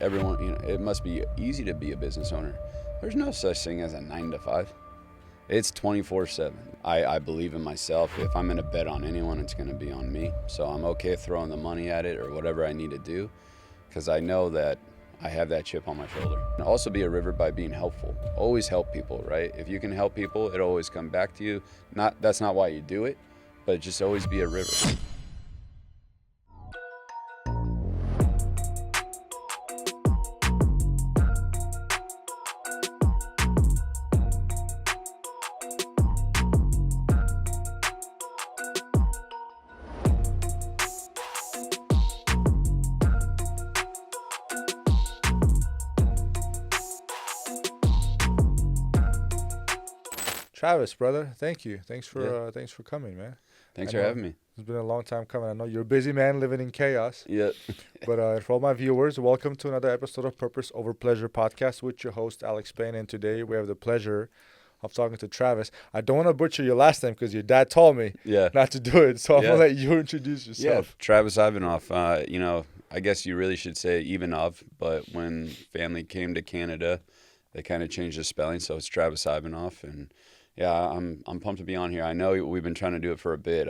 Everyone, it must be easy to be a business owner. There's no such thing as a 9 to 5. It's 24/7. I believe in myself. If I'm going to bet on anyone, it's going to be on me. So I'm okay throwing the money at it or whatever I need to do, because I know that I have that chip on my shoulder. And also be a river by being helpful. Always help people, right? If you can help people, it'll always come back to you. That's not why you do it, but just always be a river. Travis, brother, thank you. Thanks Yeah. for coming, man. Thanks I for know having me. It's been a long time coming. I know you're a busy man living in chaos. Yeah. But for all my viewers, welcome to another episode of Purpose Over Pleasure podcast with your host, Alex Payne. And today we have the pleasure of talking to Travis. I don't want to butcher your last name because your dad told me Yeah. not to do it. So I'm Yeah. going to let you introduce Yeah, yourself. Travis Ivanoff. I guess you really should say Ivanov, but when family came to Canada, they kind of changed the spelling, so it's Travis Ivanoff. And yeah, I'm pumped to be on here. I know we've been trying to do it for a bit.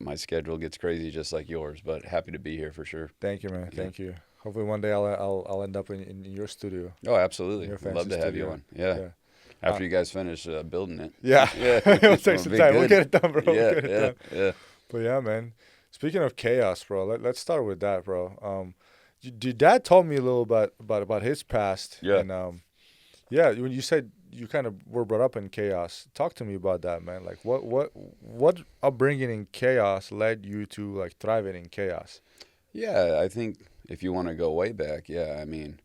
My schedule gets crazy just like yours, but happy to be here for sure. Thank you, man. Yeah. Thank you. Hopefully one day I'll end up in your studio. Oh, absolutely. Your I'd love fancy to have you studio. on. Yeah. Yeah. After you guys finish building it. Yeah. Yeah. It'll take some Be time. We'll good. get it done, bro. Yeah, We'll get it yeah, done. yeah. But yeah, man. Speaking of chaos, bro, let's start with that, bro. Your dad told me a little about his past. Yeah. And yeah, when you said you kind of were brought up in chaos, talk to me about that, man. Like, what upbringing in chaos led you to like thriving in chaos? Yeah, I think if you want to go way back, yeah, I mean,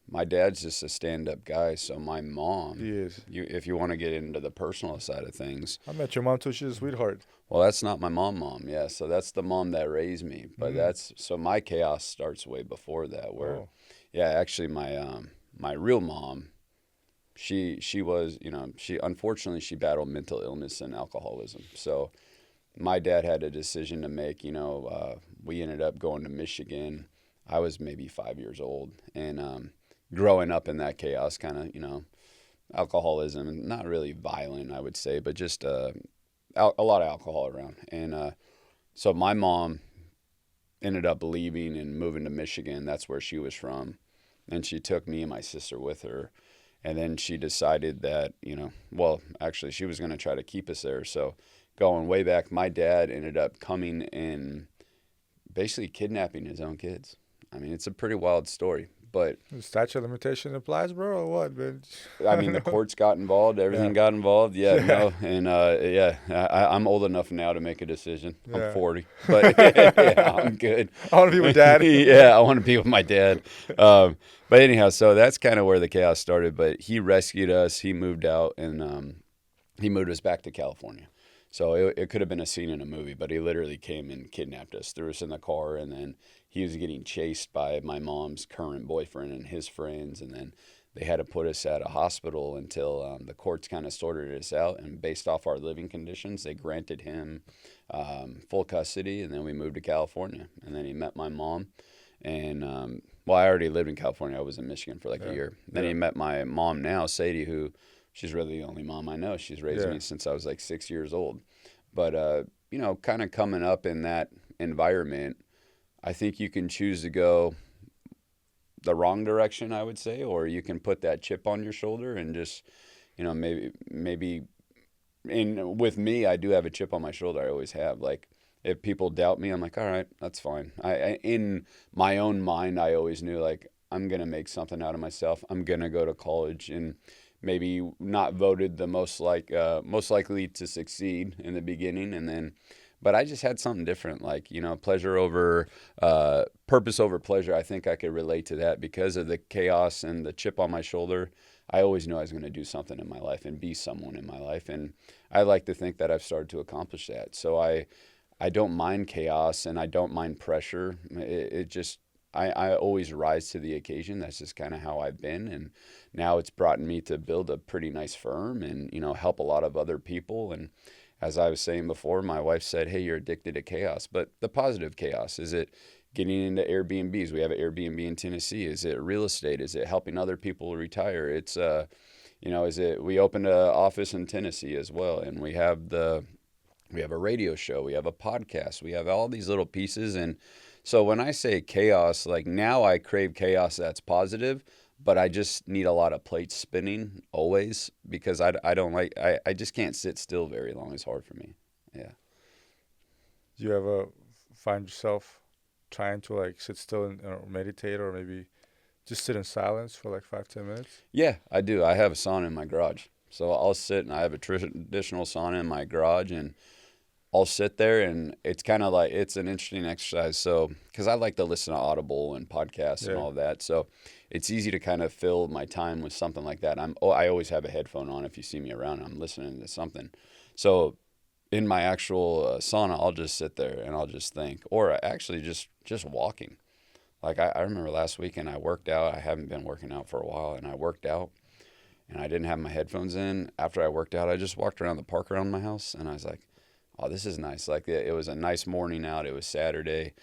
my dad's just a stand-up guy, so my mom, He is. if you want to get into the personal side of things, I met your mom too. She's a sweetheart. well, that's not my mom, yeah, so that's the mom that raised me, but so my chaos starts way before that, where, Oh. yeah, actually my real mom, she was, unfortunately, she battled mental illness and alcoholism, so my dad had a decision to make, we ended up going to Michigan. I was maybe 5 years old, and growing up in that chaos, kind of, alcoholism, not really violent, I would say, but just a lot of alcohol around. And so my mom ended up leaving and moving to Michigan. That's where she was from. And she took me and my sister with her. And then she decided that, well, actually, she was going to try to keep us there. So going way back, my dad ended up coming and basically kidnapping his own kids. I mean, it's a pretty wild story. But The statute of limitation applies, bro, or what, man? I mean, the courts got involved, everything Yeah. got involved. Yeah, Yeah. no, and I'm old enough now to make a decision. Yeah. I'm 40, but yeah, I'm good. I want to be with dad. Yeah, I want to be with my dad. But anyhow, so that's kind of where the chaos started. But he rescued us. He moved out, and he moved us back to California. So it could have been a scene in a movie, but he literally came and kidnapped us, threw us in the car, and then he was getting chased by my mom's current boyfriend and his friends, and then they had to put us at a hospital until the courts kind of sorted us out, and based off our living conditions, they granted him full custody, and then we moved to California, and then he met my mom, and well, I already lived in California. I was in Michigan for like a year. Then he met my mom now, Sadie, who she's really the only mom I know. She's raised Yeah. me since I was like 6 years old. But, kind of coming up in that environment, I think you can choose to go the wrong direction, I would say, or you can put that chip on your shoulder and just, maybe with me, I do have a chip on my shoulder. I always have. Like, if people doubt me, I'm like, all right, that's fine. In my own mind, I always knew, like, I'm going to make something out of myself. I'm going to go to college and maybe not voted the most likely to succeed in the beginning, and then, but I just had something different, like, pleasure over purpose over pleasure. I think I could relate to that because of the chaos and the chip on my shoulder. I always knew I was going to do something in my life and be someone in my life, and I like to think that I've started to accomplish that. So I don't mind chaos and I don't mind pressure. It just I always rise to the occasion. That's just kind of how I've been. And now it's brought me to build a pretty nice firm and, help a lot of other people. And as I was saying before, my wife said, hey, you're addicted to chaos. But the positive chaos is getting into Airbnbs. We have an Airbnb in Tennessee. Is it real estate? Is it helping other people retire? It's is it, we opened an office in Tennessee as well, and we have a radio show, we have a podcast, we have all these little pieces. And so when I say chaos, like now I crave chaos that's positive, but I just need a lot of plates spinning always, because I don't like, I just can't sit still very long. It's hard for me. Yeah. Do you ever find yourself trying to like sit still and or meditate, or maybe just sit in silence for like 5-10 minutes? Yeah, I do. I have a sauna in my garage. So I'll sit, and I have a traditional sauna in my garage, and I'll sit there, and it's kind of like, it's an interesting exercise. So, because I like to listen to Audible and podcasts and all of that. So it's easy to kind of fill my time with something like that. I always have a headphone on. If you see me around, I'm listening to something. So in my actual sauna, I'll just sit there and I'll just think, or actually just walking. Like I remember last weekend I worked out. I haven't been working out for a while, and I worked out, and I didn't have my headphones in. After I worked out, I just walked around the park around my house, and I was like, oh, this is nice. Like it was a nice morning out. It was Saturday.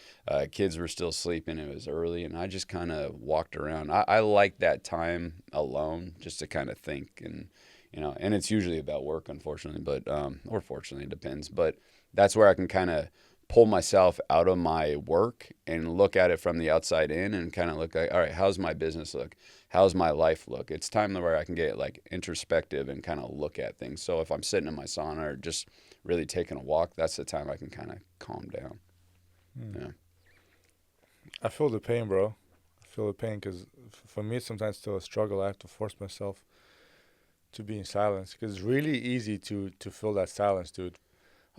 Kids were still sleeping. It was early, and I just kind of walked around. I like that time alone, just to kind of think, and and it's usually about work, unfortunately, but or fortunately, it depends. But that's where I can kind of pull myself out of my work and look at it from the outside in, and kind of look like, all right, how's my business look? How's my life look? It's time where I can get like introspective and kind of look at things. So if I'm sitting in my sauna or just really taking a walk, that's the time I can kind of calm down. Yeah. I feel the pain, bro. I feel the pain because for me, it's sometimes still a struggle. I have to force myself to be in silence because it's really easy to fill that silence, dude.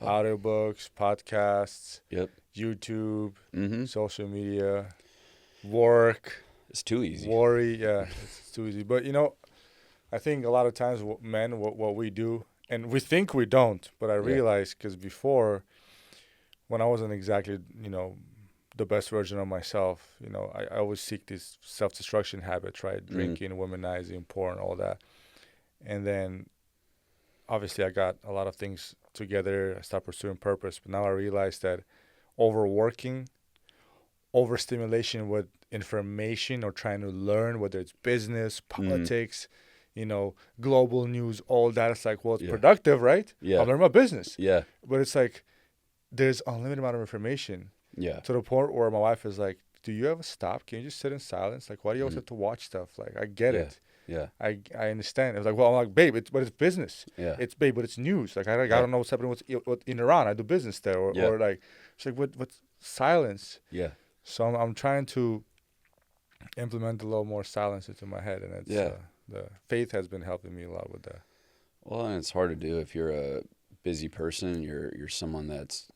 Oh. Audiobooks, podcasts, Yep. YouTube, Mm-hmm. social media, work, It's too easy. worry. Yeah, it's too easy. But I think a lot of times, men, what we do, and we think we don't, but I realized because before, when I wasn't exactly, the best version of myself, I always seek this self-destruction habits, right? Drinking, womanizing, porn, all that. And then, obviously, I got a lot of things together. I started pursuing purpose. But now I realize that overworking, overstimulation with information or trying to learn, whether it's business, politics, global news, all that. It's like, well, it's productive, right? Yeah. I'll learn my business. Yeah. But it's like there's unlimited amount of information. Yeah. To the point where my wife is like, do you ever stop? Can you just sit in silence? Like, why do you always have to watch stuff? Like, I get it. Yeah. I understand. It was like, well, I'm like, babe, but it's business. Yeah. It's babe, but it's news. Like, I don't know what's happening with in Iran. I do business there, or like, it's like, what's silence? Yeah. So I'm trying to implement a little more silence into my head, and it's the faith has been helping me a lot with that. Well, and it's hard to do if you're a busy person. You're someone that's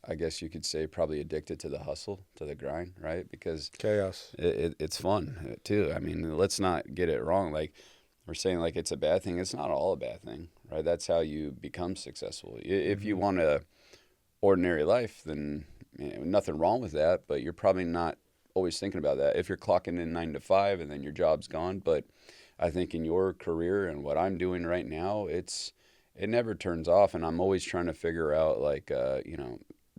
I guess you could say probably addicted to the hustle, to the grind, right? Because chaos. It's fun too. I mean, let's not get it wrong. Like we're saying, like it's a bad thing. It's not all a bad thing, right? That's how you become successful. If you want a ordinary life, then nothing wrong with that. But you're probably not always thinking about that. If you're clocking in 9 to 5 and then your job's gone, but I think in your career and what I'm doing right now, it never turns off, and I'm always trying to figure out like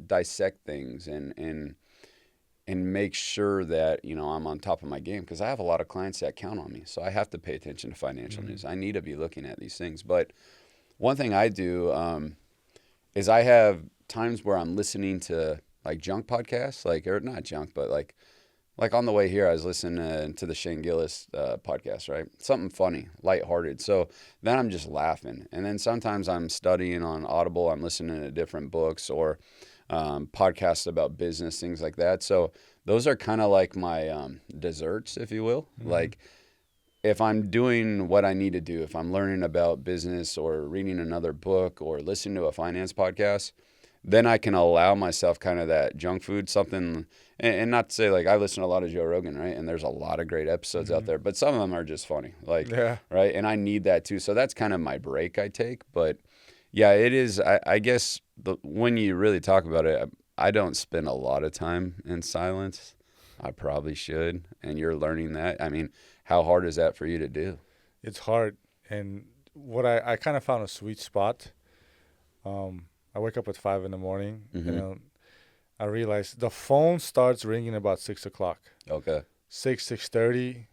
dissect things and make sure that I'm on top of my game, because I have a lot of clients that count on me, so I have to pay attention to financial news. I need to be looking at these things. But one thing I do is I have times where I'm listening to like junk podcasts, or not junk, but like on the way here, I was listening to the Shane Gillis podcast, right? Something funny, lighthearted. So then I'm just laughing. And then sometimes I'm studying on Audible. I'm listening to different books or podcasts about business, things like that. So those are kind of like my desserts, if you will. Like if I'm doing what I need to do, if I'm learning about business or reading another book or listening to a finance podcast, then I can allow myself kind of that junk food, something, and not to say like I listen to a lot of Joe Rogan, right? And there's a lot of great episodes out there, but some of them are just funny, right? And I need that too. So that's kind of my break I take. But yeah, it is. I guess when you really talk about it, I don't spend a lot of time in silence. I probably should. And you're learning that. I mean, how hard is that for you to do? It's hard. And what I kind of found a sweet spot. I wake up at 5 a.m, I realized the phone starts ringing about 6 o'clock. Okay. 6:30.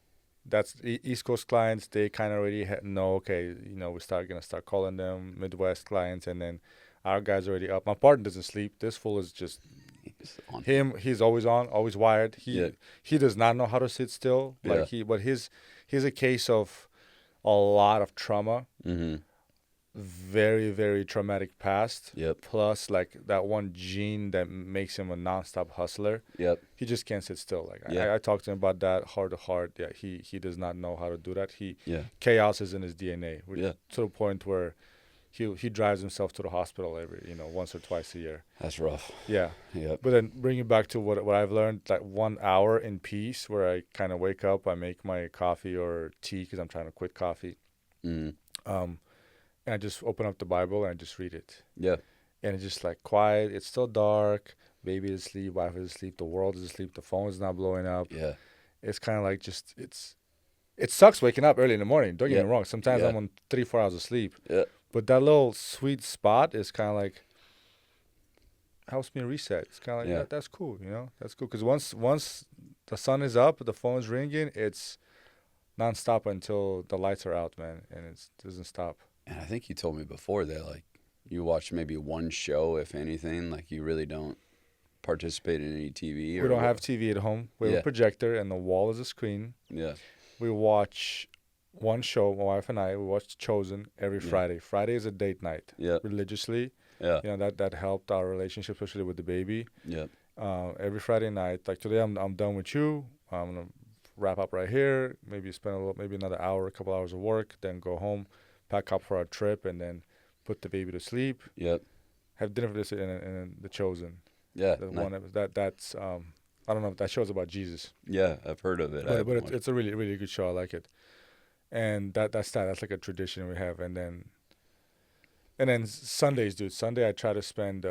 That's East Coast clients. They kind of already know. Okay, we're gonna start calling them Midwest clients, and then our guys already up. My partner doesn't sleep. This fool is just He's on. him. He's always on, always wired. Yeah. He does not know how to sit still. Yeah. But he's a case of a lot of trauma. Mm-hmm. Very, very traumatic past. Yep. Plus, like that one gene that makes him a nonstop hustler. Yep. He just can't sit still. Like Yeah. I talked to him about that heart to heart. Yeah, he does not know how to do that. Yeah. Chaos is in his DNA. Yeah. To the point where he drives himself to the hospital every once or twice a year. That's rough. Yeah. Yep. But then bring it back to what I've learned, like 1 hour in peace where I kind of wake up, I make my coffee or tea because I'm trying to quit coffee. Mm-hmm. And I just open up the Bible and I just read it. Yeah. And it's just like quiet. It's still dark. Baby is asleep. Wife is asleep. The world is asleep. The phone is not blowing up. Yeah. It's kind of like it sucks waking up early in the morning. Don't get Yeah. me wrong. Sometimes Yeah. I'm on 3-4 hours of sleep. Yeah. But that little sweet spot is kind of like helps me reset. It's kind of like Yeah. that's cool. That's cool. Because once the sun is up, the phone's ringing. It's nonstop until the lights are out, man, and it doesn't stop. And I think you told me before that, like, you watch maybe one show, if anything. Like, you really don't participate in any TV. We don't have TV at home. We have Yeah. a projector, and the wall is a screen. Yeah. We watch one show, my wife and I. We watch Chosen every Yeah. Friday. Friday is a date night. Yeah. Religiously. Yeah. That helped our relationship, especially with the baby. Yeah. Every Friday night, like today, I'm done with you. I'm gonna wrap up right here. Maybe spend maybe another hour, a couple hours of work, then go home, pack up for our trip, and then put the baby to sleep. Yep. Have dinner for this, and then the Chosen. Yeah. The one that's I don't know if that show's about Jesus. Yeah. I've heard of it. But it's a really, really good show. I like it. And that's like a tradition we have. And then Sundays, dude. Sunday I try to spend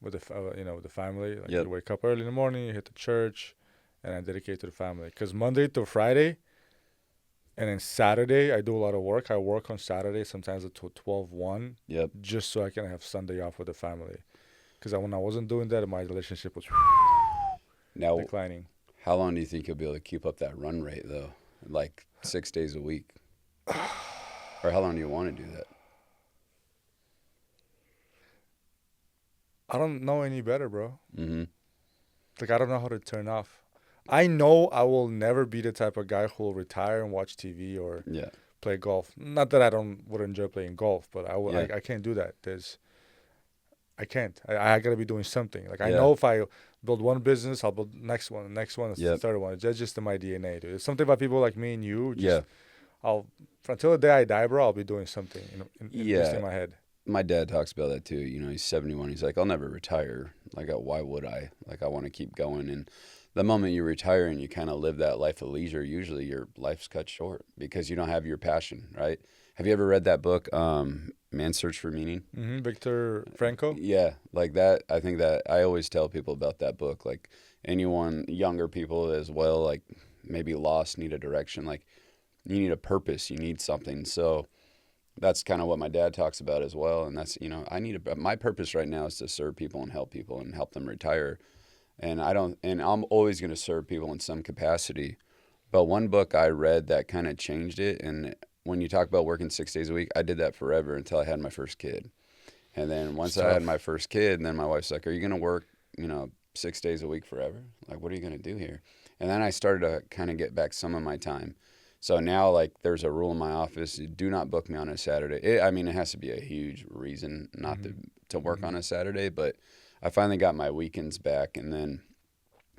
with the family. Like Yep. you wake up early in the morning, you hit the church, and I dedicate to the family. Because Monday to Friday, and then Saturday I do a lot of work. I work on Saturday sometimes until 12-1. Yep. Just so I can have Sunday off with the family. Because when I wasn't doing that, my relationship was Now, declining. how long do you think you'll be able to keep up that run rate, though? Like 6 days a week? Or how long do you want to do that? I don't know any better, bro. Mm-hmm. Like, I don't know how to turn off. I know I will never be the type of guy who will retire and watch TV or Yeah. play golf. Not that I would enjoy playing golf, but Yeah. I can't do that. I can't. I got to be doing something. Like, I Yeah. know if I build one business, I'll build next one, the Yep. third one. That's just in my DNA, dude. It's something about people like me and you. Yeah. Until the day I die, bro, I'll be doing something Yeah. just in my head. My dad talks about that too. He's 71. He's like, I'll never retire. Like, why would I? Like, I want to keep going. And the moment you retire and you kind of live that life of leisure, usually your life's cut short because you don't have your passion, right? Have you ever read that book, Man's Search for Meaning? Viktor Frankl? Yeah, like that. I think that I always tell people about that book. Like, anyone, younger people as well, like maybe lost, need a direction. Like, you need a purpose. You need something. So that's kind of what my dad talks about as well. And that's, my purpose right now is to serve people and help them retire. And I'm always going to serve people in some capacity. But one book I read that kind of changed it. And when you talk about working 6 days a week, I did that forever until I had my first kid. And then once I had my first kid, then my wife's like, are you going to work, 6 days a week forever? Like, what are you going to do here? And then I started to kind of get back some of my time. So now, like, there's a rule in my office: do not book me on a Saturday. It has to be a huge reason not to work on a Saturday. But I finally got my weekends back. And then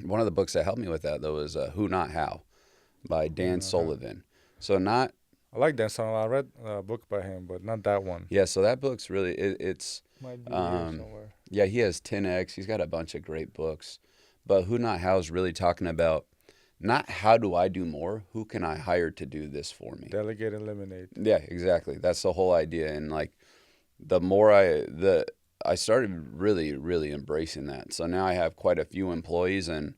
one of the books that helped me with that, though, is Who Not How by Dan Sullivan. So I like Dan Sullivan. I read a book by him, but not that one. Yeah, so that book's really, it's, Might be here somewhere. yeah, he has 10X. He's got a bunch of great books. But Who Not How is really talking about not how do I do more, who can I hire to do this for me? Delegate, eliminate. Yeah, exactly. That's the whole idea. And like, the more I started really, really embracing that. So now I have quite a few employees, and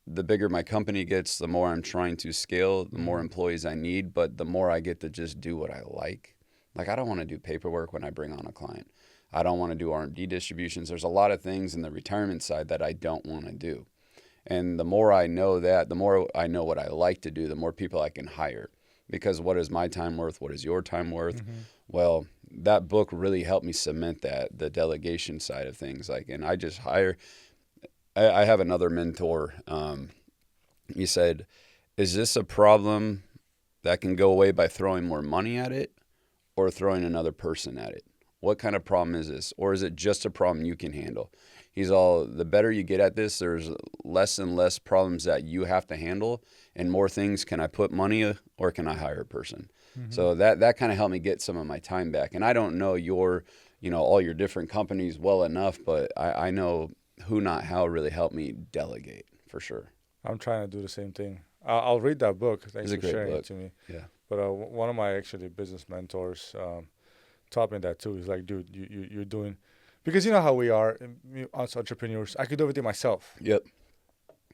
the bigger my company gets, the more I'm trying to scale, the more employees I need, but the more I get to just do what I like. Like, I don't want to do paperwork when I bring on a client. I don't want to do R&D distributions. There's a lot of things in the retirement side that I don't want to do. And the more I know that, the more I know what I like to do, the more people I can hire. Because what is my time worth? What is your time worth? Mm-hmm. Well, that book really helped me cement that, the delegation side of things. Like, and I just hire. I have another mentor. He said, "Is this a problem that can go away by throwing more money at it, or throwing another person at it? What kind of problem is this? Or is it just a problem you can handle?" He's all, the better you get at this, there's less and less problems that you have to handle, and more things. Can I put money or can I hire a person? Mm-hmm. So that kind of helped me get some of my time back. And I don't know all your different companies well enough, but I know who, not how, really helped me delegate for sure. I'm trying to do the same thing. I'll read that book. Thanks It's a for great sharing book. it to me. Yeah. But one of my actually business mentors taught me that too. He's like, dude, you're doing, because you know how we are, us entrepreneurs. I could do everything myself. Yep.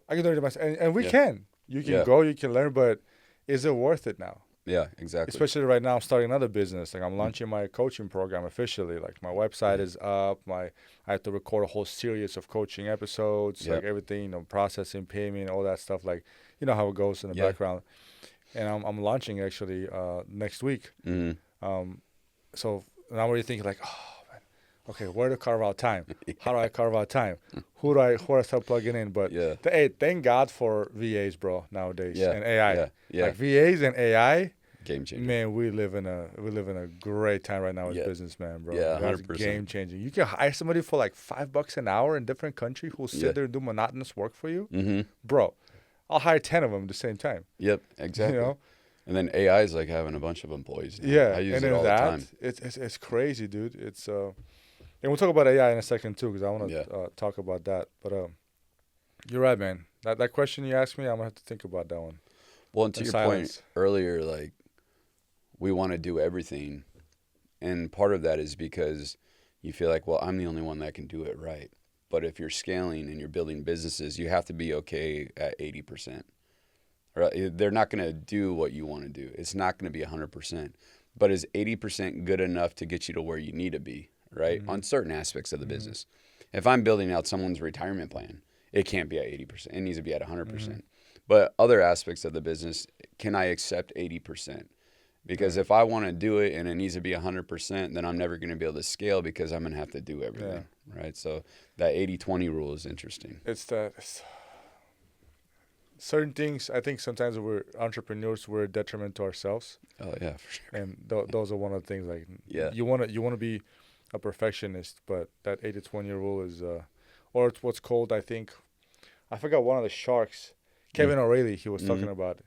I can do everything myself, and we Yeah. can. You can go, you can learn, but is it worth it now? Yeah, exactly. Especially right now, I'm starting another business. Like I'm launching my coaching program officially. Like my website is up. I have to record a whole series of coaching episodes. Yep. Like everything, processing, payment, all that stuff. Like you know how it goes in the Yeah. background. And I'm launching actually next week. Mm-hmm. So I'm already thinking like, oh man, okay, where to carve out time? How do I carve out time? Who do I start plugging in? But Yeah. Thank God for VAs, bro, nowadays, Yeah. and AI. Yeah. Yeah. Like VAs and AI. Game changer. Man, we live in a great time right now as Yeah. businessmen, bro. Yeah, That's 100%. game changing. You can hire somebody for like $5 an hour in different country who'll sit Yeah. there and do monotonous work for you, Mm-hmm. bro. I'll hire 10 of them at the same time. Yep. Exactly. You know? And then AI is like having a bunch of employees now. Yeah, I use and it then all the time. it's crazy, dude. It's and we'll talk about AI in a second too, because I want to Yeah. talk about that. But you're right, man. That question you asked me, I'm gonna have to think about that one. Well, and to In your silence. point earlier, like, we want to do everything. And part of that is because you feel like, well, I'm the only one that can do it right. But if you're scaling and you're building businesses, you have to be okay at 80%. Right? They're not going to do what you want to do. It's not going to be 100%. But is 80% good enough to get you to where you need to be, right? Mm-hmm. On certain aspects of the Mm-hmm. business. If I'm building out someone's retirement plan, it can't be at 80%. It needs to be at 100%. Mm-hmm. But other aspects of the business, can I accept 80%? Because if I want to do it and it needs to be 100%, then I'm never going to be able to scale because I'm going to have to do everything, right? So that 80-20 rule is interesting. It's certain things. I think sometimes we're entrepreneurs. We're a detriment to ourselves, Oh, yeah, for sure. and those are one of the things. Like, Yeah. you wanna be a perfectionist, but that 80-20 rule is, or it's what's called. I forgot one of the sharks, Kevin O'Reilly. He was talking about it.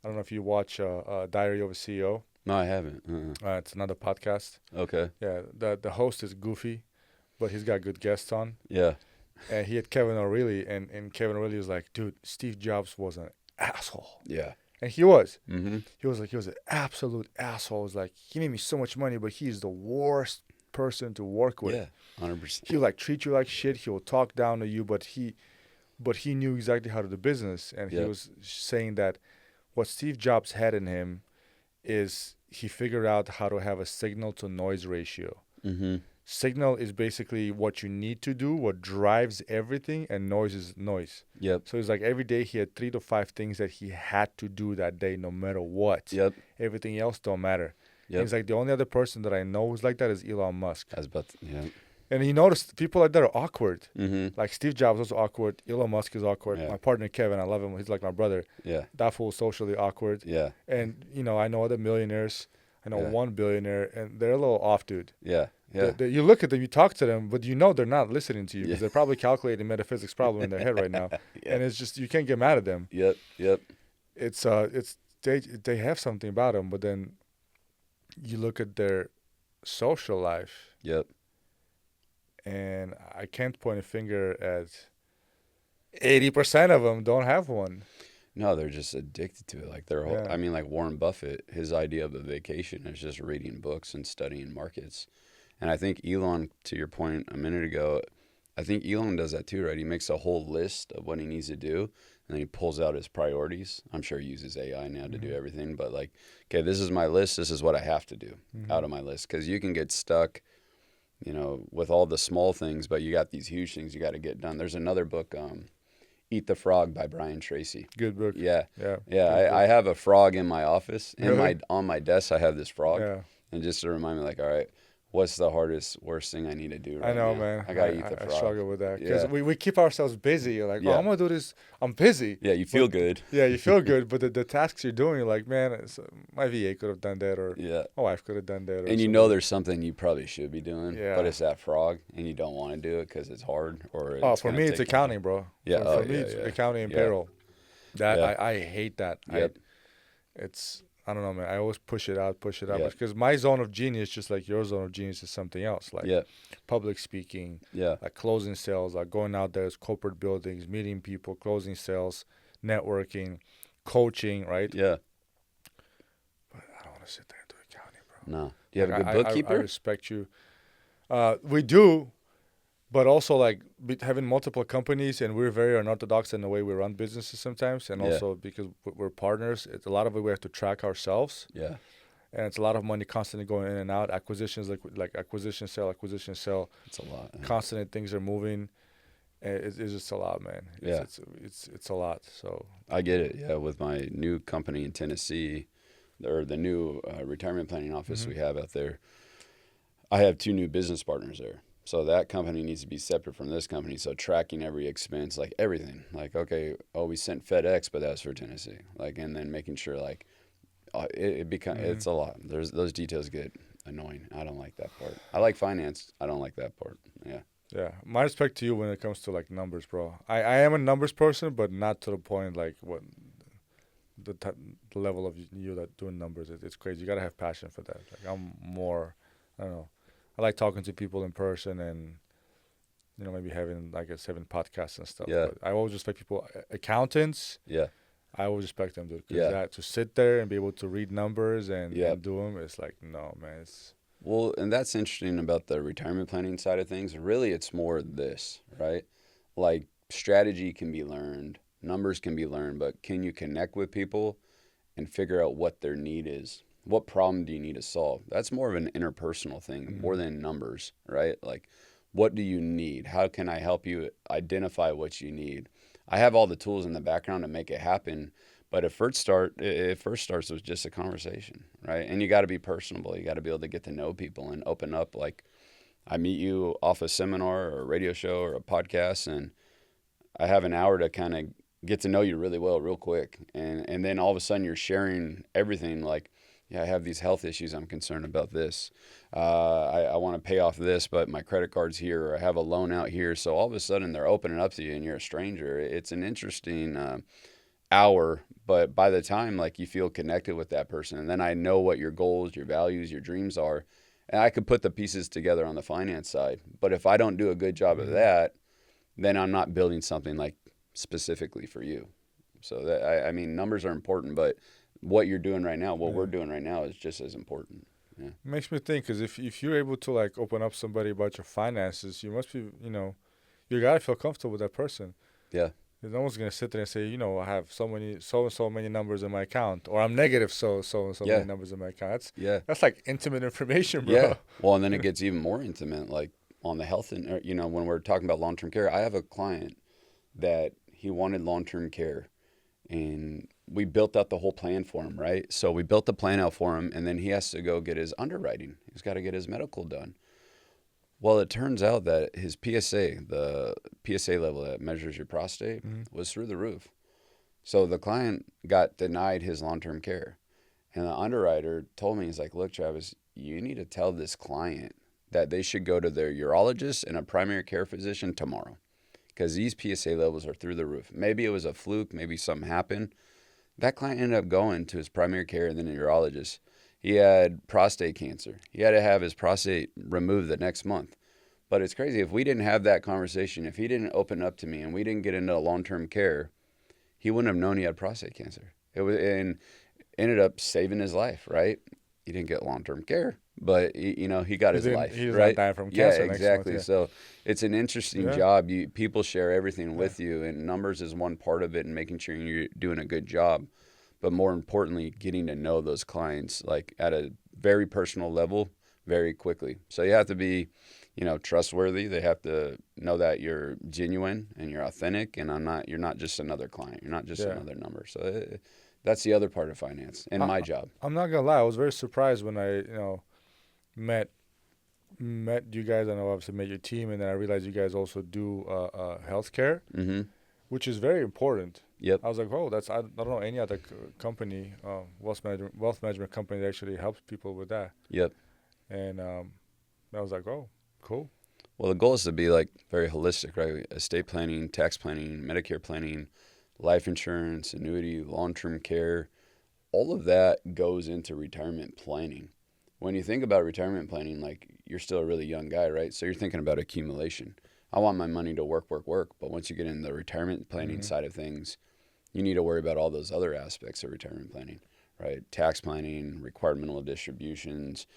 I don't know if you watch Diary of a CEO. No, I haven't. It's another podcast. Okay. Yeah, the host is goofy, but he's got good guests on. Yeah. And he had Kevin O'Reilly, and Kevin O'Reilly was like, dude, Steve Jobs was an asshole. Yeah. And he was. Mm-hmm. He was an absolute asshole. It was like, he made me so much money, but he's the worst person to work with. Yeah, 100%. He'll like treat you like shit. He'll talk down to you, but he knew exactly how to do business. And he was saying that what Steve Jobs had in him is he figured out how to have a signal to noise ratio. Mm-hmm. Signal is basically what you need to do, what drives everything, and noise is noise. Yep. So it's like every day he had 3 to 5 things that he had to do that day, no matter what. Yep. Everything else don't matter. Yep. And he's like, the only other person that I know who's like that is Elon Musk. Yeah. And you notice people like that are awkward. Mm-hmm. Like Steve Jobs was awkward. Elon Musk is awkward. Yeah. My partner Kevin, I love him. He's like my brother. Yeah. That fool's socially awkward. Yeah. And I know other millionaires. I know one billionaire, and they're a little off, dude. Yeah. Yeah. You look at them, you talk to them, but they're not listening to you because they're probably calculating metaphysics problem in their head right now. Yeah. And it's just, you can't get mad at them. Yep. Yep. It's they have something about them, but then you look at their social life. Yep. And I can't point a finger at 80% of them don't have one. No, they're just addicted to it. Like I mean, like Warren Buffett, his idea of a vacation is just reading books and studying markets. And I think Elon, to your point a minute ago, I think Elon does that too, right? He makes a whole list of what he needs to do, and then he pulls out his priorities. I'm sure he uses AI now to do everything, but like, okay, this is my list. This is what I have to do out of my list. Because you can get stuck, you know, with all the small things, but you got these huge things you got to get done. There's another book, Eat the Frog by Brian Tracy. Good book. Yeah. Yeah. Yeah. I have a frog in my office. Really? On my desk, I have this frog. Yeah. And just to remind me, like, all right, what's the worst thing I need to do right I know, now? man. I got to eat the frog. I struggle with that because Yeah. we keep ourselves busy. You're like, oh, Yeah. I'm going to do this. I'm busy. Yeah, you feel But- good. Yeah, you feel good. But the tasks you're doing, you're like, man, my VA could have done that, or Yeah. my wife could have done that. Or And you know there's something you probably should be doing, Yeah. but it's that frog, and you don't want to do it because it's hard. Or Oh, it's for gonna me, it's take accounting, bro. Yeah, For me, it's accounting and Yeah. payroll. That Yeah. I hate that. Yep. I don't know, man. I always push it out Yeah. because my zone of genius, just like your zone of genius, is something else, like Yeah, public speaking, yeah, like closing sales, like going out there, corporate buildings, meeting people, closing sales, networking, coaching, right? yeah. But I don't want to sit there and do accounting, bro. No. Do you have a Like, good I bookkeeper? respect you. We do, but also like having multiple companies, and we're very unorthodox in the way we run businesses sometimes, and Yeah. also because we're partners, it's a lot of it we have to track ourselves, Yeah, and it's a lot of money constantly going in and out. Acquisitions, like acquisition, sell, it's a lot. constantly things are moving. And it's just a lot, man. Yeah. It's a lot. So I get it. Yeah, with my new company in Tennessee, or the new retirement planning office Mm-hmm. we have out there, I have 2 new business partners there. So that company needs to be separate from this company. So tracking every expense, like everything, like, okay, oh, we sent FedEx, but that's for Tennessee. Like, and then making sure like it becomes, Mm-hmm. it's a lot. Those details get annoying. I don't like that part. I like finance. I don't like that part. Yeah. yeah, my respect to you when it comes to like numbers, bro. I am a numbers person, but not to the point like what the level of you that doing numbers. It's crazy. You gotta have passion for that. Like I'm more, I don't know. I like talking to people in person and, you know, maybe having like a 7 podcasts and stuff. Yeah. But I always respect people, accountants. Yeah. I always respect them, dude. 'Cause Yeah. that to sit there and be able to read numbers and, Yeah. and do them, it's like, no, man. It's Well, and that's interesting about the retirement planning side of things. Really, it's more this, right? Like strategy can be learned, numbers can be learned, but can you connect with people and figure out what their need is? What problem do you need to solve? That's more of an interpersonal thing, more than numbers, right? Like, what do you need? How can I help you identify what you need? I have all the tools in the background to make it happen, but it first starts with just a conversation, right? And you got to be personable. You got to be able to get to know people and open up. Like, I meet you off a seminar or a radio show or a podcast, and I have an hour to kind of get to know you really well, real quick. And then all of a sudden you're sharing everything like, yeah, I have these health issues. I'm concerned about this. I want to pay off this, but my credit card's here, or I have a loan out here. So all of a sudden they're opening up to you and you're a stranger. It's an interesting hour, but by the time like you feel connected with that person, and then I know what your goals, your values, your dreams are, and I could put the pieces together on the finance side. But if I don't do a good job of that, then I'm not building something like specifically for you. So that I mean, numbers are important, but what you're doing right now, what we're doing right now, is just as important. Yeah. It makes me think, because if you're able to like open up somebody about your finances, you must be, you know, you gotta feel comfortable with that person. Yeah. No one's gonna sit there and say, you know, I have so and so many numbers in my account, or I'm negative so Yeah. many numbers in my account. Yeah. That's like intimate information, bro. Yeah. Well, and then it gets even more intimate, like on the health, and you know, when we're talking about long-term care, I have a client that he wanted long-term care, and we built out the whole plan for him, right? So we built the plan out for him, and then he has to go get his underwriting. He's got to get his medical done. Well, it turns out that his PSA, the PSA level that measures your prostate, was through the roof. So the client got denied his long-term care. And the underwriter told me, he's like, look, Travis, you need to tell this client that they should go to their urologist and a primary care physician tomorrow, because these PSA levels are through the roof. Maybe it was a fluke. Maybe something happened. That client ended up going to his primary care and then a urologist. He had prostate cancer. He had to have his prostate removed the next month. But it's crazy. If we didn't have that conversation, if he didn't open up to me and we didn't get into long-term care, he wouldn't have known he had prostate cancer. It was, and ended up saving his life, right? He didn't get long-term care, but he got his life, He was right? not dying from cancer. Yeah, exactly. Next month, So it's an interesting job. People share everything with you, and numbers is one part of it, and making sure you're doing a good job. But more importantly, getting to know those clients like at a very personal level very quickly. So you have to be trustworthy. They have to know that you're genuine and you're authentic, and you're not just another client. You're not just Yeah. another number. So that's the other part of finance and my job. I'm not gonna lie. I was very surprised when I, met you guys. I know obviously met your team, and then I realized you guys also do healthcare, Mm-hmm. which is very important. Yep. I was like, oh, I don't know any other company, wealth management company that actually helps people with that. Yep. And I was like, oh, cool. Well, the goal is to be like very holistic, right? Estate planning, tax planning, Medicare planning, life insurance, annuity, long-term care. All of that goes into retirement planning. When you think about retirement planning, like you're still a really young guy, right? So you're thinking about accumulation. I want my money to work. But once you get in the retirement planning side of things, you need to worry about all those other aspects of retirement planning, right? Tax planning, required minimal distributions.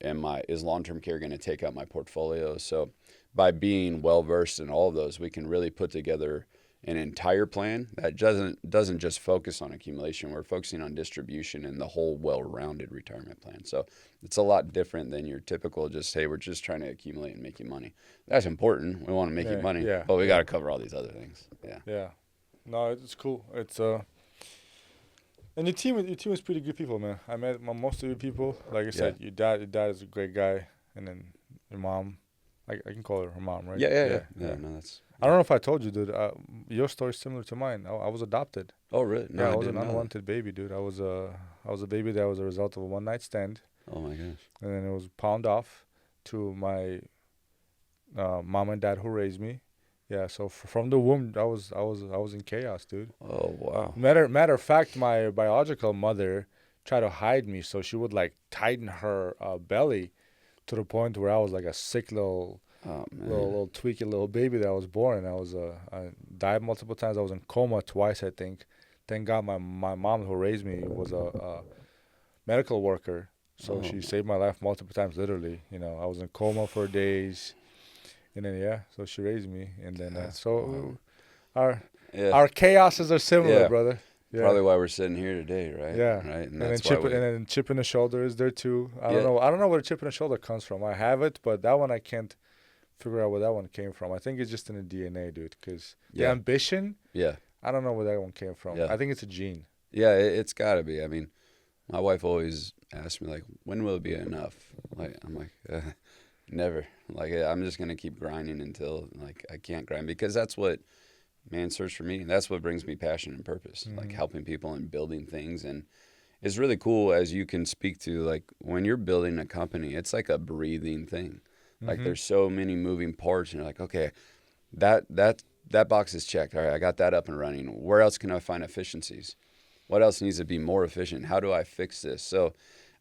Is long-term care going to take out my portfolio? So by being well-versed in all of those, we can really put together an entire plan that doesn't just focus on accumulation. We're focusing on distribution and the whole well-rounded retirement plan. So it's a lot different than your typical just, hey, we're just trying to accumulate and make you money. That's important. We want to make you money, but we got to cover all these other things. Yeah. Yeah. No, it's cool. It's and your team is pretty good people, man. I met most of your people. Like I said, your dad is a great guy, and then your mom, I can call her mom, right? Yeah. No, that's. I don't know if I told you, dude. Your story's similar to mine. I was adopted. Oh, really? No, Yeah, I I was an didn't know unwanted baby, dude. I was a baby that was a result of a one night stand, that. Oh my gosh. and then it was pawned off to my mom and dad who raised me. Yeah, so from the womb, I was in chaos, dude. Oh wow. Matter of fact, my biological mother tried to hide me, so she would like tighten her belly to the point where I was like a sick little tweaky little baby that was born. I died multiple times. I was in coma twice, I think. Thank God my mom who raised me was a medical worker, so she saved my life multiple times, literally. I was in coma for days. And then so she raised me, and then our chaoses are similar, brother. Yeah. Probably why we're sitting here today, right? Yeah. Right. And then chip in the shoulder is there too. I don't know where the chip in the shoulder comes from. I have it, but that one I can't figure out where that one came from. I think it's just in the DNA, dude. Because the ambition. Yeah. I don't know where that one came from. Yeah. I think it's a gene. Yeah, it's got to be. I mean, my wife always asks me like, when will it be enough? Like I'm like. Never. Like I'm just gonna keep grinding until like I can't grind, because that's what search for me. That's what brings me passion and purpose. Like helping people and building things. And it's really cool, as you can speak to, like when you're building a company, it's like a breathing thing. Like there's so many moving parts, and you're like, okay, that box is checked. All right, I got that up and running. Where else can I find efficiencies? What else needs to be more efficient? How do I fix this? So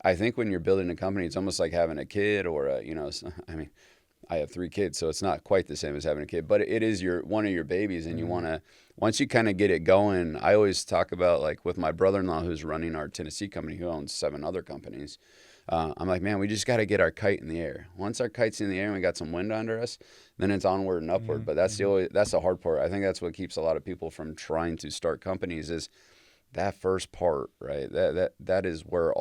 I think when you're building a company, it's almost like having a kid or I have 3 kids, so it's not quite the same as having a kid, but it is one of your babies, and you want to, once you kind of get it going, I always talk about like with my brother-in-law who's running our Tennessee company, who owns 7 other companies. I'm like, man, we just got to get our kite in the air. Once our kite's in the air and we got some wind under us, then it's onward and upward. But that's the hard part. I think that's what keeps a lot of people from trying to start companies is that first part, right? That is where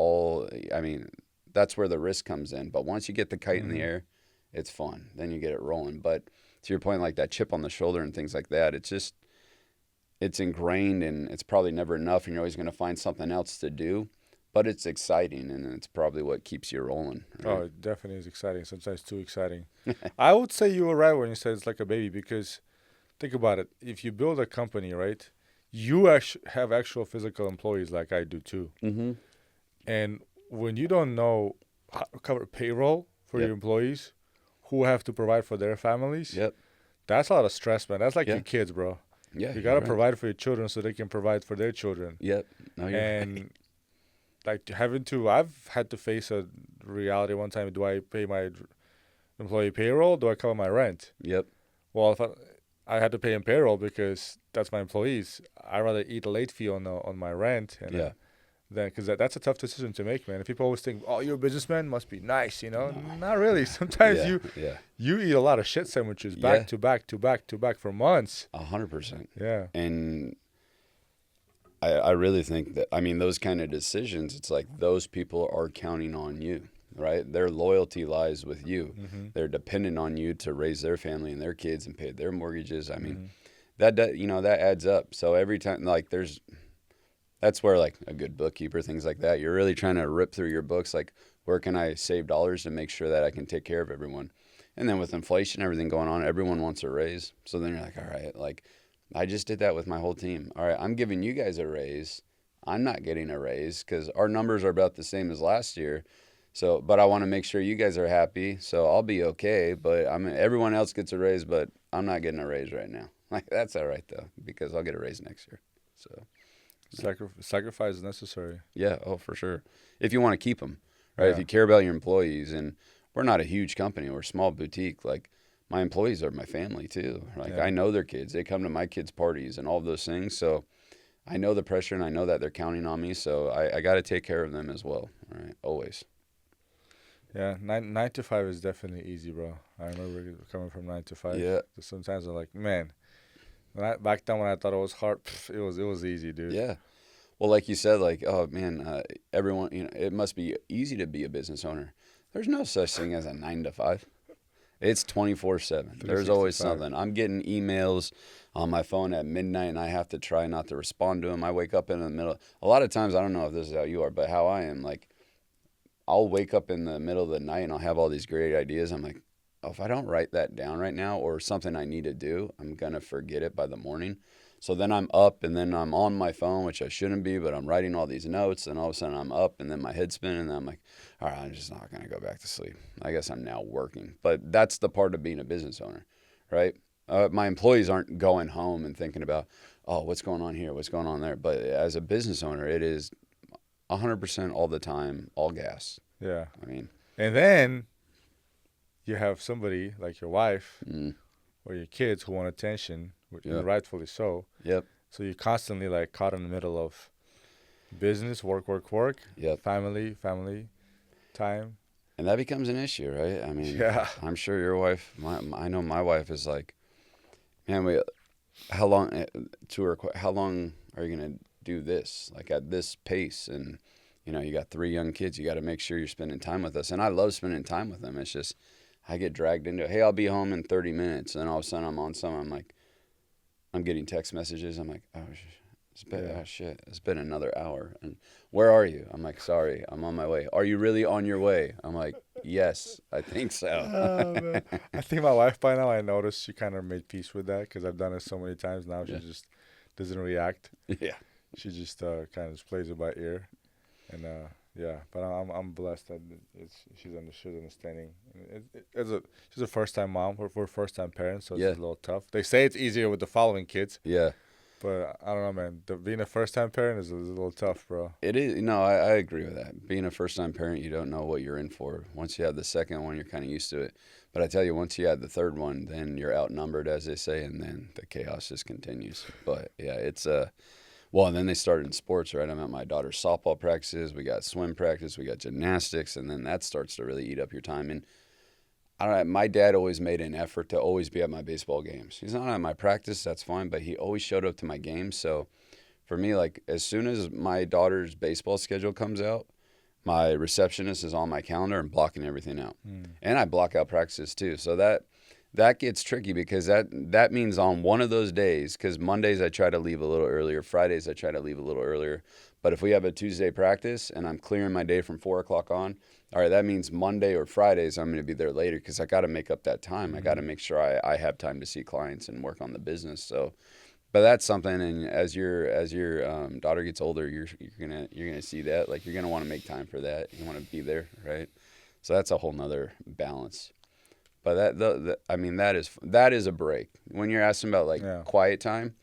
that's where the risk comes in. But once you get the kite in the air, it's fun. Then you get it rolling. But to your point, like that chip on the shoulder and things like that, it's ingrained, and it's probably never enough, and you're always going to find something else to do. But it's exciting, and it's probably what keeps you rolling. Right? Oh, it definitely is exciting. Sometimes too exciting. I would say you were right when you said it's like a baby, because think about it. If you build a company, right, you have actual physical employees like I do too. Mm-hmm. And when you don't know how to cover payroll for your employees who have to provide for their families, that's a lot of stress, man. That's like your kids, bro. Yeah, you got to provide for your children so they can provide for their children. Yep. No, you're right. Like I've had to face a reality one time. Do I pay my employee payroll? Do I cover my rent? Yep. Well, if I had to pay him payroll because that's my employees, I'd rather eat a late fee on my rent. And because that's a tough decision to make, man. And people always think, oh, you're a businessman, must be nice, No. Not really. Sometimes you eat a lot of shit sandwiches back to back to back to back for months. 100%. Yeah. And I really think that, those kind of decisions, it's like those people are counting on you. right? Their loyalty lies with you. Mm-hmm. They're dependent on you to raise their family and their kids and pay their mortgages. I mean, Mm-hmm. that adds up. So every time, like, that's where, like, a good bookkeeper, things like that, you're really trying to rip through your books, like, where can I save dollars to make sure that I can take care of everyone? And then with inflation, everything going on, everyone wants a raise. So then you're like, all right, like, I just did that with my whole team. All right, I'm giving you guys a raise. I'm not getting a raise because our numbers are about the same as last year. So, but I want to make sure you guys are happy. So I'll be okay. But everyone else gets a raise, but I'm not getting a raise right now. Like, that's all right though, because I'll get a raise next year. So Sacrifice is necessary. yeah, oh for sure. If you want to keep them, right? If Yeah. you care about your employees, and we're not a huge company, we're a small boutique. Like, my employees are my family too. Like, Yeah. I know their kids. They come to my kids' parties and all of those things. So I know the pressure and I know that they're counting on me. So I got to take care of them as well. Right, always. Yeah, nine to five is definitely easy, bro. I remember coming from 9 to 5. Yeah. Sometimes I'm like, man, back then when I thought it was hard, it was easy, dude. Yeah. Well, like you said, like, oh man, everyone, it must be easy to be a business owner. There's no such thing as a 9 to 5. It's 24/7. There's always 365. something. I'm getting emails on my phone at midnight, and I have to try not to respond to them. I wake up in the middle. A lot of times, I don't know if this is how you are, but how I am, like, I'll wake up in the middle of the night and I'll have all these great ideas. I'm like, oh, if I don't write that down right now or something I need to do, I'm going to forget it by the morning. So then I'm up and then I'm on my phone, which I shouldn't be, but I'm writing all these notes. And all of a sudden I'm up and then my head's spinning. And then I'm like, all right, I'm just not going to go back to sleep. I guess I'm now working. But that's the part of being a business owner, right? My employees aren't going home and thinking about, oh, what's going on here? What's going on there? But as a business owner, it is 100% all the time, all gas. Yeah. I mean, And then you have somebody like your wife mm, or your kids who want attention, Yeah. and rightfully so. yep, So you're constantly like caught in the middle of business, work, yep. family time. And that becomes an issue, right? I mean, Yeah. I'm sure your wife, I know my wife is like, man, how long, how long are you going to do this? Like, at this pace? And, you got 3 young kids. You got to make sure you're spending time with us. And I love spending time with them. It's just, I get dragged into it. Hey, I'll be home in 30 minutes. And all of a sudden I'm on I'm like, I'm getting text messages. I'm like, oh, shit, it's been another hour. And where are you? I'm like, sorry, I'm on my way. Are you really on your way? I'm like, yes, I think so. Oh, man. I think my wife by now, I noticed she kind of made peace with that because I've done it so many times now. She Yeah. just doesn't react. Yeah. She just kind of just plays it by ear. And yeah, but I'm blessed that she's understanding. She's a first time mom. We're first time parents, so Yeah. it's a little tough. They say it's easier with the following kids, Yeah. but I don't know, man. Being a first time parent is a little tough, bro. It is. No, I agree with that. Being a first time parent, you don't know what you're in for. Once you have the second one, you're kind of used to it. But I tell you, once you add the third one, then you're outnumbered, as they say, and then the chaos just continues. But yeah, it's well, and then they started in sports, right? I'm at my daughter's softball practices. We got swim practice. We got gymnastics, and then that starts to really eat up your time. And I don't know. My dad always made an effort to always be at my baseball games. He's not at my practice, that's fine, but he always showed up to my games. So for me, like, as soon as my daughter's baseball schedule comes out, my receptionist is on my calendar and blocking everything out. And I block out practices too. So that gets tricky because that means on one of those days, because Mondays I try to leave a little earlier, Fridays I try to leave a little earlier. But if we have a Tuesday practice and I'm clearing my day from 4 o'clock on, all right, that means Monday or Fridays I'm going to be there later because I got to make up that time. I got to make sure I have time to see clients and work on the business. So, but that's something. And as your daughter gets older, you're gonna see that. Like, you're gonna want to make time for that. You want to be there, right? So that's a whole nother balance. But that is a break. When you're asking about like Yeah. quiet time,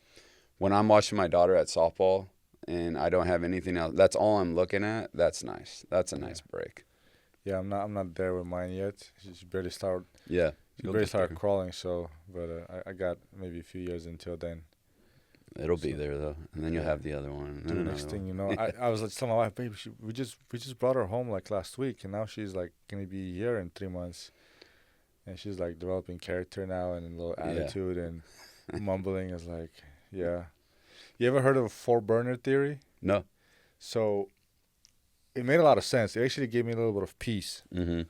when I'm watching my daughter at softball and I don't have anything else, that's all I'm looking at. That's nice. That's a nice break. Yeah, I'm not there with mine yet. She barely started. Yeah. She barely started crawling. So, but I got maybe a few years until then. It'll be there though, and then you'll have the other one. And then Dude, next another thing one. you know, I was like telling my wife, babe, we just brought her home like last week, and now she's like gonna be here in 3 months, and she's like developing character now and a little Yeah. attitude and mumbling is like, yeah. You ever heard of a 4-burner theory? No. So it made a lot of sense. It actually gave me a little bit of peace. Mm-hmm.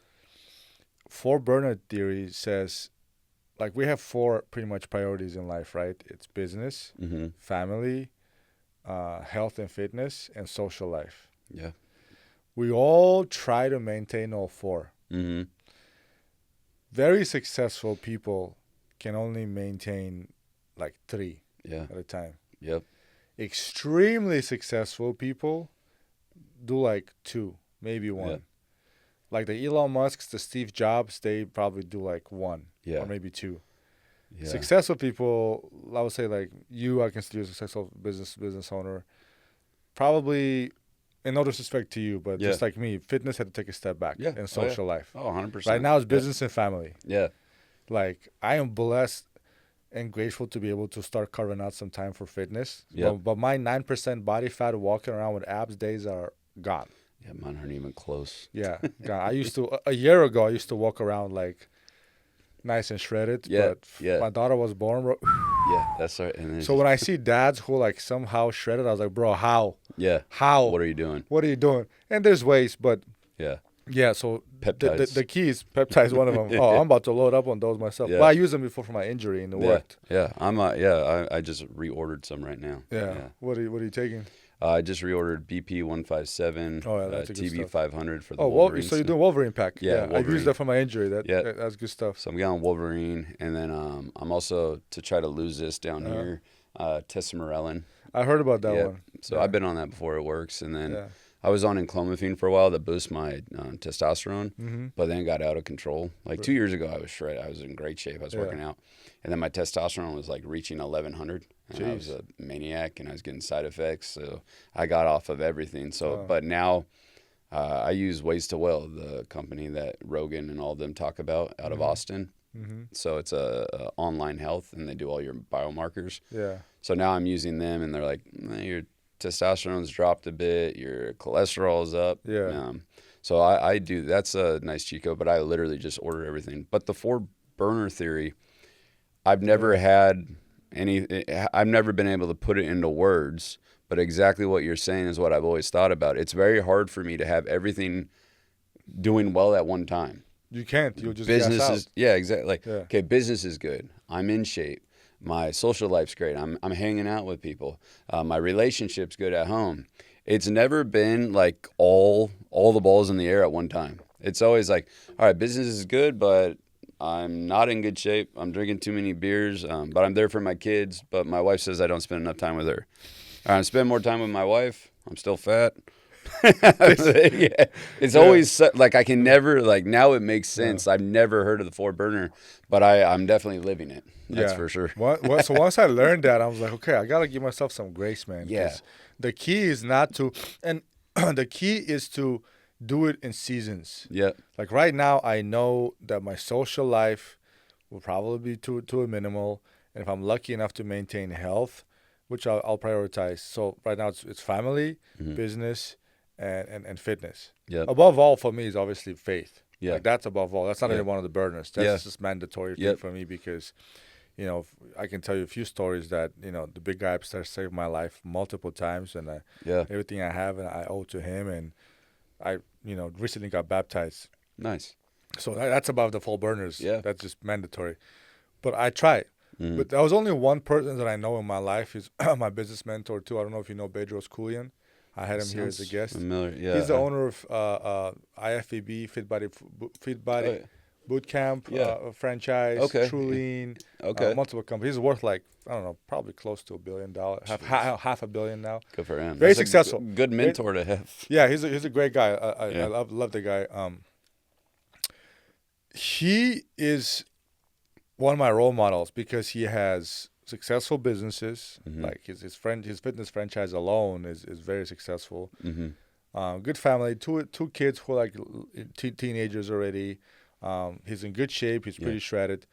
Four burner theory says, like, we have four pretty much priorities in life, right? It's business, Mm-hmm. family, health and fitness, and social life. Yeah. We all try to maintain all four. Mm-hmm. Very successful people can only maintain like three Yeah. at a time. Yep. Extremely successful people do like two, maybe one. Yeah. Like the Elon Musks, the Steve Jobs, they probably do like one Yeah. or maybe two. Yeah. Successful people, I would say like you, I consider you a successful business owner. Probably, in no disrespect to you, but just like me, fitness had to take a step back Yeah. in social life. Oh, 100%. Right now it's business and family. Yeah. Like, I am blessed and grateful to be able to start carving out some time for fitness. Yeah. But my 9% body fat walking around with abs days are gone. Yeah, mine aren't even close. Yeah, gone. I used to, a year ago, I used to walk around like nice and shredded. Yeah, But yeah. my daughter was born, bro. Yeah, that's right. And then So when I see dads who like somehow shredded, I was like, bro, how? yeah, How? what are you doing? What are you doing? And there's ways, but Yeah, yeah, so peptides. the key is peptides, one of them. Oh, I'm about to load up on those myself. Yeah. Well, I used them before for my injury and it worked. Yeah, I just reordered some right now. Yeah. What are you taking? I just reordered BP 157, Oh, yeah, that's a good TB stuff. 500 for the Oh, well, Wolverine. so you're doing Wolverine pack? Yeah, I've Wolverine. used that for my injury. Yeah. That's good stuff. So I'm getting Wolverine, and then I'm also to try to lose this down here, testosterone. I heard about that Yeah. one. So Yeah. I've been on that before. It works, and then Yeah. I was on enclomiphene for a while to boost my testosterone, Mm-hmm. but then got out of control. Like Right. 2 years ago, I was shredded. I was in great shape. I was Yeah. working out, and then my testosterone was like reaching 1100, and I was Jeez. a maniac, and I was getting side effects. So I got off of everything. So, Wow. but now I use Ways to Well, the company that Rogan and all of them talk about out of Mhm. Austin. Mm-hmm. So it's a online health, and they do all your biomarkers. Yeah. So now I'm using them, and they're like, your testosterone's dropped a bit, your cholesterol's up. Yeah. So I do. That's a nice Chico, but I literally just order everything. But the four burner theory, I've never had any. I've never been able to put it into words. But exactly what you're saying is what I've always thought about. It's very hard for me to have everything doing well at one time. You can't. You'll just Business gas out. is exactly. Like, Yeah. okay, business is good. I'm in shape. My social life's great. I'm hanging out with people. My relationship's good at home. It's never been like all the balls in the air at one time. It's always like, all right, business is good, but I'm not in good shape. I'm drinking too many beers, but I'm there for my kids. But my wife says I don't spend enough time with her. I spend more time with my wife. I'm still fat. Yeah. It's always like I can never like now it makes sense. I've never heard of the four burner, but I'm definitely living it. That's for sure. So once I learned that, I was like, okay, I gotta give myself some grace, man. 'cause Yeah. The key is not to, and the key is to do it in seasons. Yeah. Like right now, I know that my social life will probably be to a minimal, and if I'm lucky enough to maintain health, which I'll prioritize. So right now it's family, business, and fitness. Yeah. Above all for me is obviously faith. Yeah. Like that's above all. That's not even one of the burners. That's just mandatory thing Yep. for me because, you know, I can tell you a few stories that, you know, the big guy upstairs saved my life multiple times, and everything I have and I owe to him, and I, you know, recently got baptized. Nice. So that's above the full burners. Yeah. That's just mandatory. But I try. But there was only one person that I know in my life. He's my business mentor too. I don't know if you know Bedros Koulian. I had him here as a guest. Familiar. Yeah. He's the owner of IFBB, Fit Body Boot Camp franchise, Okay. Truline, Okay. multiple companies. He's worth like, I don't know, probably close to $1 billion, half a billion now. Good for him. Very That's a successful. Good mentor to have. Yeah, he's a great guy. I Yeah. love the guy. He is one of my role models because he has successful businesses. Like his fitness franchise alone is very successful. Good family, two kids who are like teenagers already. He's in good shape. He's pretty shredded.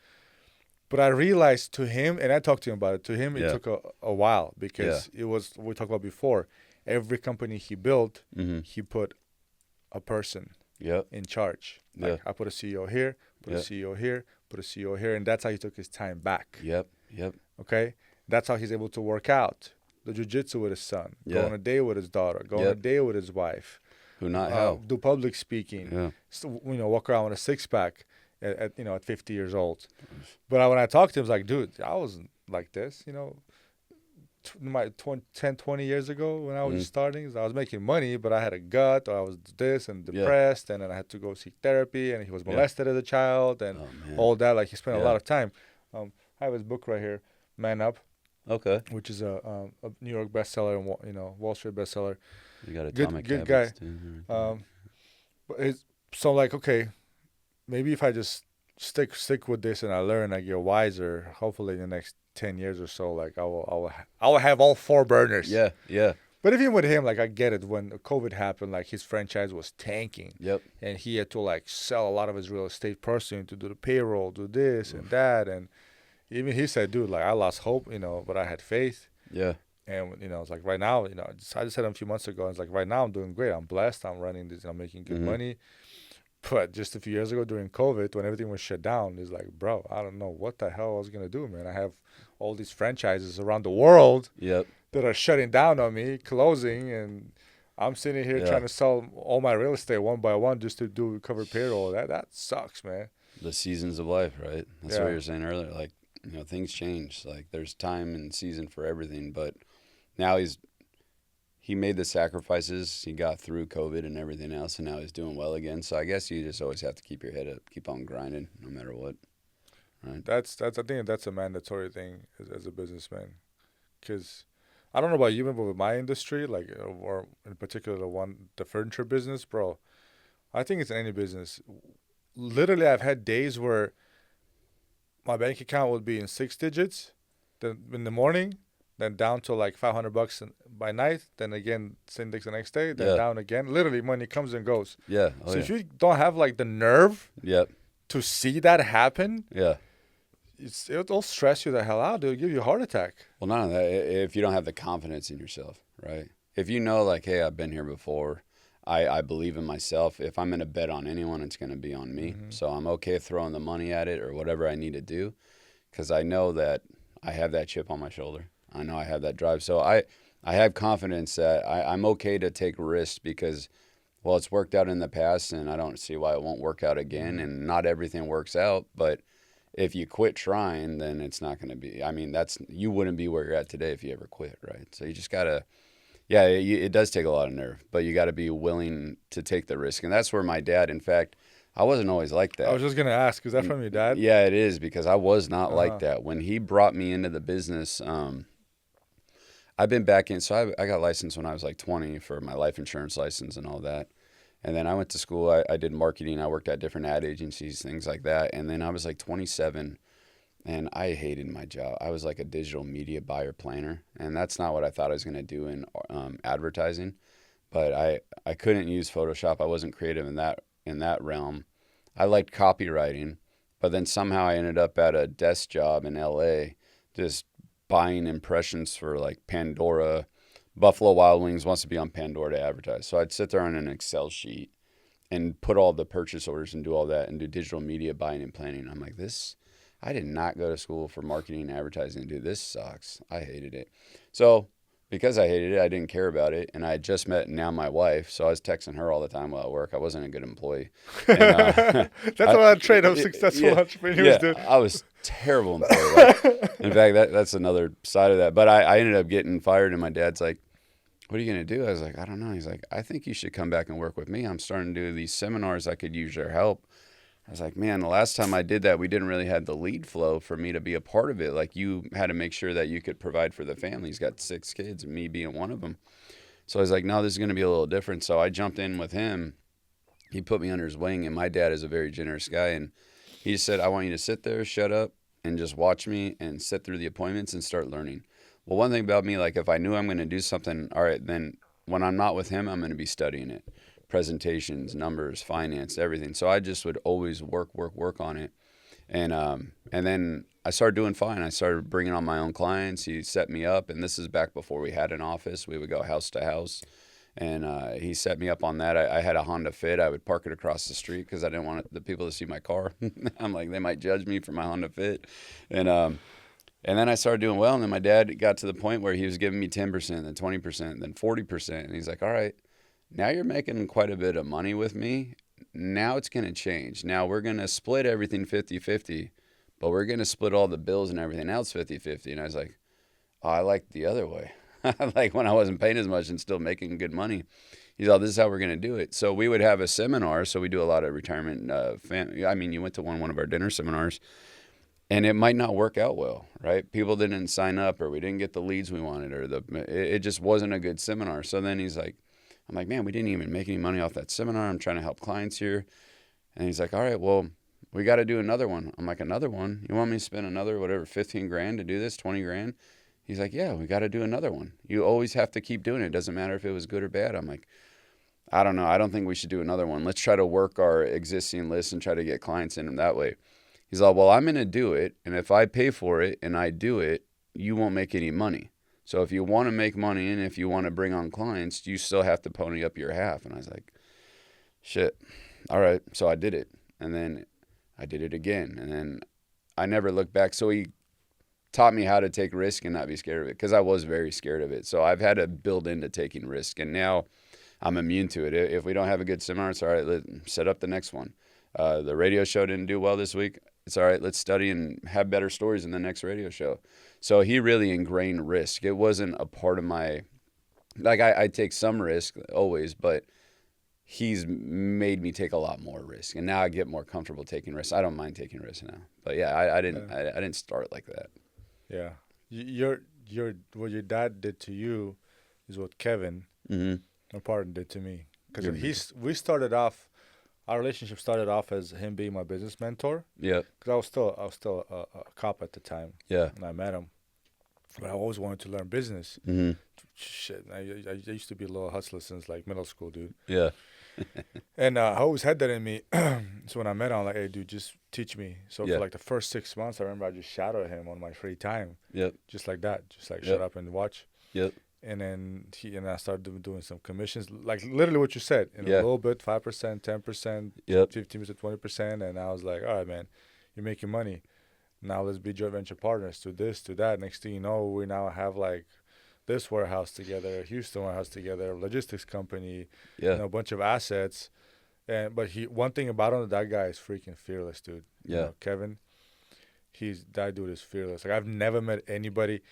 But I realized to him, and I talked to him about it. To him, it took a while because it was what we talked about before. Every company he built, he put a person in charge. Like I put a CEO here, put a CEO here, put a CEO here, and that's how he took his time back. Yep. Okay, that's how he's able to work out the jiu-jitsu with his son, go on a date with his daughter, go on a date with his wife, Who not? How? do public speaking, Yeah. walk around with a six pack at 50 years old. But when I talked to him, I was like, dude, I wasn't like this, my 20 years ago when I was just starting. I was making money, but I had a gut, or I was this and depressed, and then I had to go seek therapy, and he was molested as a child, and all that. Like, he spent a lot of time. I have his book right here, Man Up. Okay. Which is a New York bestseller and Wall Street bestseller. You got good guy. So like, okay, maybe if I just stick with this and I learn, I get wiser. Hopefully in the next 10 years or so, like I will have all 4 burners. Yeah, yeah. But even with him, like, I get it. When COVID happened, like, his franchise was tanking. Yep. And he had to like sell a lot of his real estate personally to do the payroll, do this and that, and even he said, dude, like, I lost hope, but I had faith. Yeah. And, it's like right now, I just said him a few months ago, it's like right now I'm doing great. I'm blessed. I'm running this. I'm making good money. But just a few years ago during COVID, when everything was shut down, it's like, bro, I don't know what the hell I was going to do, man. I have all these franchises around the world that are shutting down on me, closing, and I'm sitting here trying to sell all my real estate one by one just to cover payroll. That sucks, man. The seasons of life, right? That's what you were saying earlier. Like, things change. Like, there's time and season for everything. But now he made the sacrifices. He got through COVID and everything else, and now he's doing well again. So I guess you just always have to keep your head up, keep on grinding, no matter what. Right? That's I think that's a mandatory thing as a businessman, because I don't know about you, but with my industry, like, or in particular the furniture business, bro, I think it's in any business. Literally, I've had days where my bank account would be in 6 digits, then in the morning, then down to like $500 by night, then again same the next day, then down again. Literally, money comes and goes. Yeah. So if you don't have like the nerve to see that happen, it'll stress you the hell out. It'll give you a heart attack. Well, none of that. If you don't have the confidence in yourself, right? If you know, like, hey, I've been here before. I believe in myself. If I'm going to bet on anyone, it's going to be on me. So I'm okay throwing the money at it or whatever I need to do, because I know that I have that chip on my shoulder. I know I have that drive. So I have confidence that I'm okay to take risks because, well, it's worked out in the past, and I don't see why it won't work out again. And not everything works out, but if you quit trying, then it's not going to be. I mean, you wouldn't be where you're at today if you ever quit, right? So you just got to. Yeah, it does take a lot of nerve, but you got to be willing to take the risk. And that's where my dad, in fact, I wasn't always like that. I was just going to ask, is that from your dad? Yeah, it is, because I was not like that. When he brought me into the business, I've been back in. So I got licensed when I was like 20 for my life insurance license and all that. And then I went to school. I did marketing. I worked at different ad agencies, things like that. And then I was like 27. And I hated my job. I was like a digital media buyer planner, and that's not what I thought I was going to do in advertising. But I couldn't use Photoshop. I wasn't creative in that realm. I liked copywriting, but then somehow I ended up at a desk job in LA, just buying impressions for like Pandora. Buffalo Wild Wings wants to be on Pandora to advertise. So I'd sit there on an Excel sheet and put all the purchase orders and do all that and do digital media buying and planning. I'm like, I did not go to school for marketing and advertising. Dude, this sucks. I hated it. So because I hated it, I didn't care about it. And I had just met now my wife. So I was texting her all the time while at work. I wasn't a good employee. And, that's a trait of successful entrepreneurs, dude. I was terrible employee. In fact, that's another side of that. But I ended up getting fired, and my dad's like, what are you going to do? I was like, I don't know. He's like, I think you should come back and work with me. I'm starting to do these seminars. I could use your help. I was like, man, the last time I did that, we didn't really have the lead flow for me to be a part of it. Like, you had to make sure that you could provide for the family. He's got 6 kids, and me being one of them. So I was like, no, this is going to be a little different. So I jumped in with him. He put me under his wing, and my dad is a very generous guy. And he just said, I want you to sit there, shut up, and just watch me and sit through the appointments and start learning. Well, one thing about me, like, if I knew I'm going to do something, all right, then when I'm not with him, I'm going to be studying it. Presentations, numbers, finance, everything. So I just would always work on it. And then I started doing fine. I started bringing on my own clients. He set me up, and this is back before we had an office. We would go house to house, and he set me up on that. I had a Honda Fit. I would park it across the street because I didn't want the people to see my car. I'm like, they might judge me for my Honda Fit. And then I started doing well, and then my dad got to the point where he was giving me 10%, then 20%, then 40%. And he's like, all right, now you're making quite a bit of money with me. Now it's going to change. Now we're going to split everything 50-50, but we're going to split all the bills and everything else 50-50. And I was like, oh, I like the other way. Like when I wasn't paying as much and still making good money. He's like, this is how we're going to do it. So we would have a seminar. So we do a lot of retirement I mean, you went to one of our dinner seminars, and it might not work out well, right? People didn't sign up, or we didn't get the leads we wanted, or it just wasn't a good seminar. So then he's like, I'm like, man, we didn't even make any money off that seminar. I'm trying to help clients here. And he's like, all right, well, we got to do another one. I'm like, another one? You want me to spend another, whatever, 15 grand to do this, 20 grand? He's like, yeah, we got to do another one. You always have to keep doing it. It doesn't matter if it was good or bad. I'm like, I don't know. I don't think we should do another one. Let's try to work our existing list and try to get clients in them that way. He's like, well, I'm going to do it. And if I pay for it and I do it, you won't make any money. So if you want to make money and if you want to bring on clients, you still have to pony up your half. And I was like, shit. All right. So I did it. And then I did it again. And then I never looked back. So he taught me how to take risk and not be scared of it, because I was very scared of it. So I've had to build into taking risk. And now I'm immune to it. If we don't have a good seminar, it's all right. Let's set up the next one. The radio show didn't do well this week. It's all right. Let's study and have better stories in the next radio show. So he really ingrained risk. It wasn't a part of my, like I take some risk always, but he's made me take a lot more risk. And now I get more comfortable taking risks. I don't mind taking risks now. But yeah, I didn't start like that. Yeah. What your dad did to you is what Kevin, my partner, did to me. Because our relationship started off as him being my business mentor. Yeah. Because I was still a cop at the time. Yeah. And I met him. But I always wanted to learn business. Mm-hmm. Shit, I used to be a little hustler since like middle school, dude. Yeah. And I always had that in me. So when I met him, I'm like, hey, dude, just teach me. So Yeah. for like the first 6 months, I remember I just shadowed him on my free time. Yep. Just like that. Just like Yep. shut up and watch. Yep. And then I started doing some commissions, like literally what you said, a Yeah. little bit, 5%, 10%, Yep. 15%, 20%. And I was like, all right, man, you're making money. Now let's be joint venture partners to this, to that. Next thing you know, we now have like this warehouse together, Houston warehouse together, logistics company, Yeah. a bunch of assets. But one thing about him, that guy is freaking fearless, dude. Yeah. Kevin, that dude is fearless. Like I've never met anybody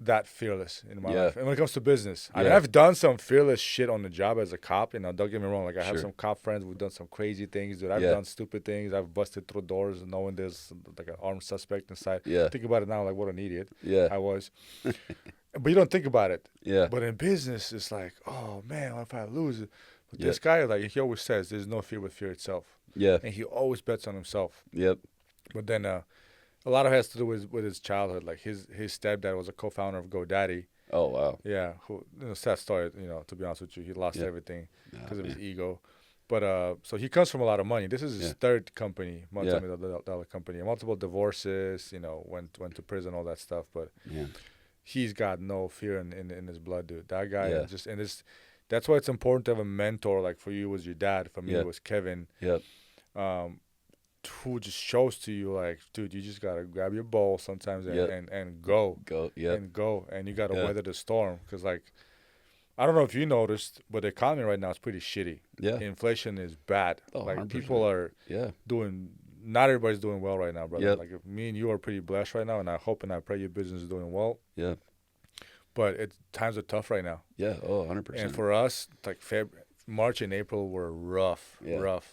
that fearless in my life. And when it comes to business, I mean, I've done some fearless shit on the job as a cop. Don't get me wrong. Like I have some cop friends who've done some crazy things, dude. I've done stupid things. I've busted through doors knowing there's like an armed suspect inside. Yeah. Think about it now, like what an idiot I was. But you don't think about it. Yeah. But in business, it's like, oh man, what if I lose it? But this guy, like he always says, there's no fear but fear itself. Yeah. And he always bets on himself. Yep. But then a lot of it has to do with his childhood. Like his stepdad was a co-founder of GoDaddy. Oh wow. Yeah, sad story. To be honest with you, he lost everything because of his ego. But so he comes from a lot of money. This is his third company, multi-million-dollar company. Multiple divorces. Went to prison, all that stuff. But he's got no fear in his blood, dude. That guy that's why it's important to have a mentor. Like for you, it was your dad. For me, it was Kevin. Yep. Who just shows to you like, dude, you just gotta grab your ball sometimes and go. And go, and you gotta weather the storm. Because like, I don't know if you noticed, but the economy right now is pretty shitty. Yeah. Inflation is bad. Oh, like 100%. people are doing. Not everybody's doing well right now, brother. Yep. Like if me and you are pretty blessed right now, and I hope and I pray your business is doing well. Yeah. But times are tough right now. Yeah. Oh, 100%. And for us, like March and April were rough.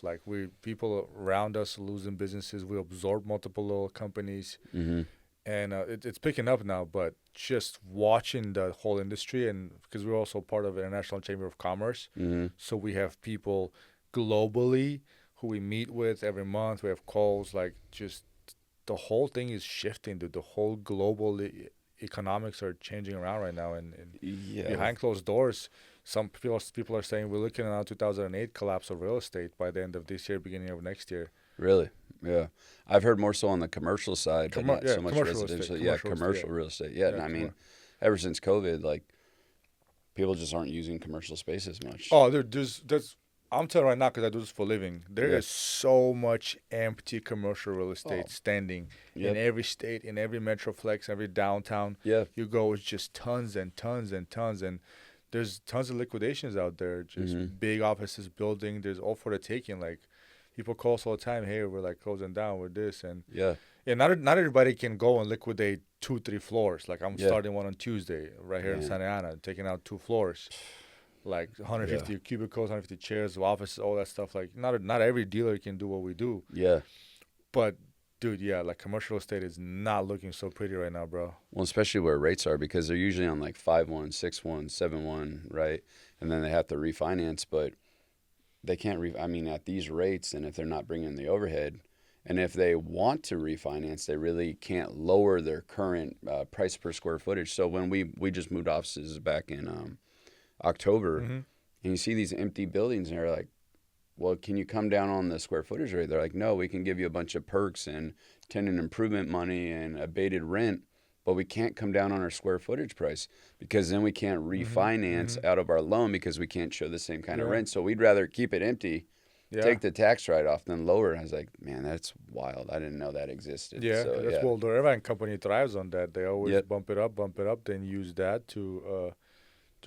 Like people around us losing businesses. We absorbed multiple little companies, and it's picking up now. But just watching the whole industry, and because we're also part of the International Chamber of Commerce, so we have people globally who we meet with every month. We have calls. Like just the whole thing is shifting. The whole global economics are changing around right now, and behind closed doors. Some people are saying we're looking at a 2008 collapse of real estate by the end of this year, beginning of next year. Really? Yeah. I've heard more so on the commercial side, but not so much residential. Commercial real estate. Yeah. And I mean, ever since COVID, like people just aren't using commercial space as much. Oh, I'm telling you right now, because I do this for a living, there is so much empty commercial real estate standing in every state, in every metroplex, every downtown. Yeah. You go, it's just tons and tons and tons. And there's tons of liquidations out there. Just big offices building. There's all for the taking. Like people call us all the time. Hey, we're like closing down with this and not everybody can go and liquidate 2-3 floors. Like I'm starting one on Tuesday right here in Santa Ana, taking out 2 floors. Like 150 cubicles, 150 chairs, offices, all that stuff. Like not every dealer can do what we do. Yeah. But dude, like commercial estate is not looking so pretty right now, bro. Well, especially where rates are, because they're usually on like 5.1, 6.1, 7.1, right? And then they have to refinance, but they can't I mean, at these rates, and if they're not bringing the overhead, and if they want to refinance, they really can't lower their current price per square footage. So when we just moved offices back in October, and you see these empty buildings, and they're like, well, can you come down on the square footage rate? They're like, no, we can give you a bunch of perks and tenant improvement money and abated rent, but we can't come down on our square footage price because then we can't refinance out of our loan because we can't show the same kind of rent. So we'd rather keep it empty, take the tax write-off, than lower. And I was like, man, that's wild. I didn't know that existed. Yeah, so, that's well, the Irvine company thrives on that. They always bump it up, then use that to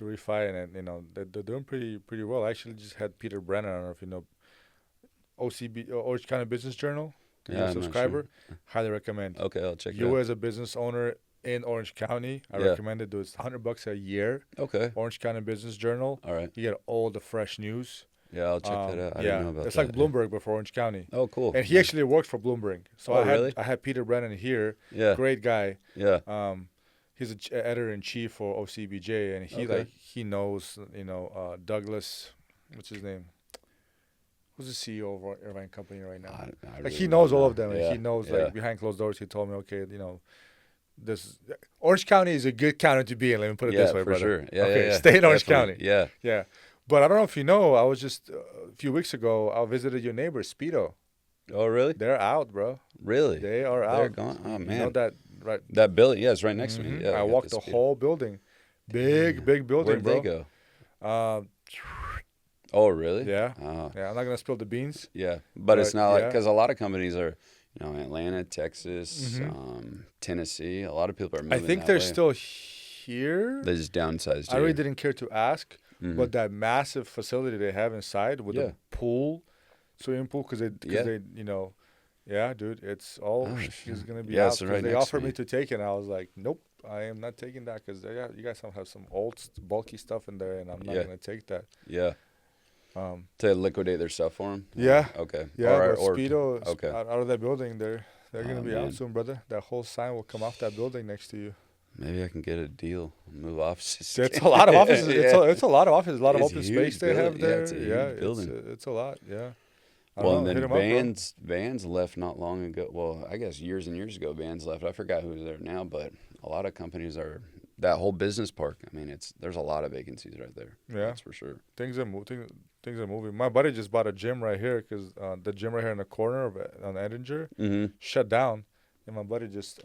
refi, and they're doing pretty well. I actually just had Peter Brennan. I don't know if you know OCB, Orange County Business Journal. You're a subscriber. Sure. Highly recommend. Okay, I'll check it out. You as a business owner in Orange County, I recommend it. It's $100 a year. Okay. Orange County Business Journal. All right. You get all the fresh news. Yeah, I'll check that out. I didn't know about it's that. like Bloomberg before Orange County. Oh, cool. And he actually worked for Bloomberg. So I had Peter Brennan here. Yeah. Great guy. Yeah. He's an editor in chief for OCBJ, and he knows Douglas, what's his name? Who's the CEO of Irvine Company right now? He knows all of them. And he knows behind closed doors. He told me, okay, this Orange County is a good county to be in. Let me put it this way, brother. Sure. Yeah, okay, stay in Orange County. Yeah. Yeah. But I don't know if you know, I was just a few weeks ago, I visited your neighbor, Speedo. Oh, really? They're out, bro. Really? They are out. They're gone? Oh, man. You know that, right? That building, it's right next to me. Yeah, I walked the whole building. Big building, Where'd bro. they go? Oh, really? Yeah. Oh. Yeah, I'm not going to spill the beans. Yeah, but it's not like, because a lot of companies are, Atlanta, Texas, Tennessee. A lot of people are moving I think they're still here. They just downsized. I really didn't care to ask, but that massive facility they have inside with the pool, swimming pool, because they, yeah, dude, it's all is going to be out. So right they offered me to take it, and I was like, nope, I am not taking that because you guys have some old, bulky stuff in there, and I'm not going to take that. Yeah. To liquidate their stuff for them? Yeah. Okay. Yeah, but Speedo, out of that building, they're going to be out soon, brother. That whole sign will come off that building next to you. Maybe I can get a deal. Move offices. It's a lot of offices. It's a lot of offices. A lot of open space they building. have there. Yeah, it's a huge building. It's a lot. Yeah. Well, and then Vans left not long ago. Well, I guess years and years ago, Vans left. I forgot who's there now, but a lot of companies are that whole business park. I mean, there's a lot of vacancies right there. Yeah, that's for sure. Things are moving. My buddy just bought a gym right here because the gym right here in the corner on Edinger shut down, and my buddy just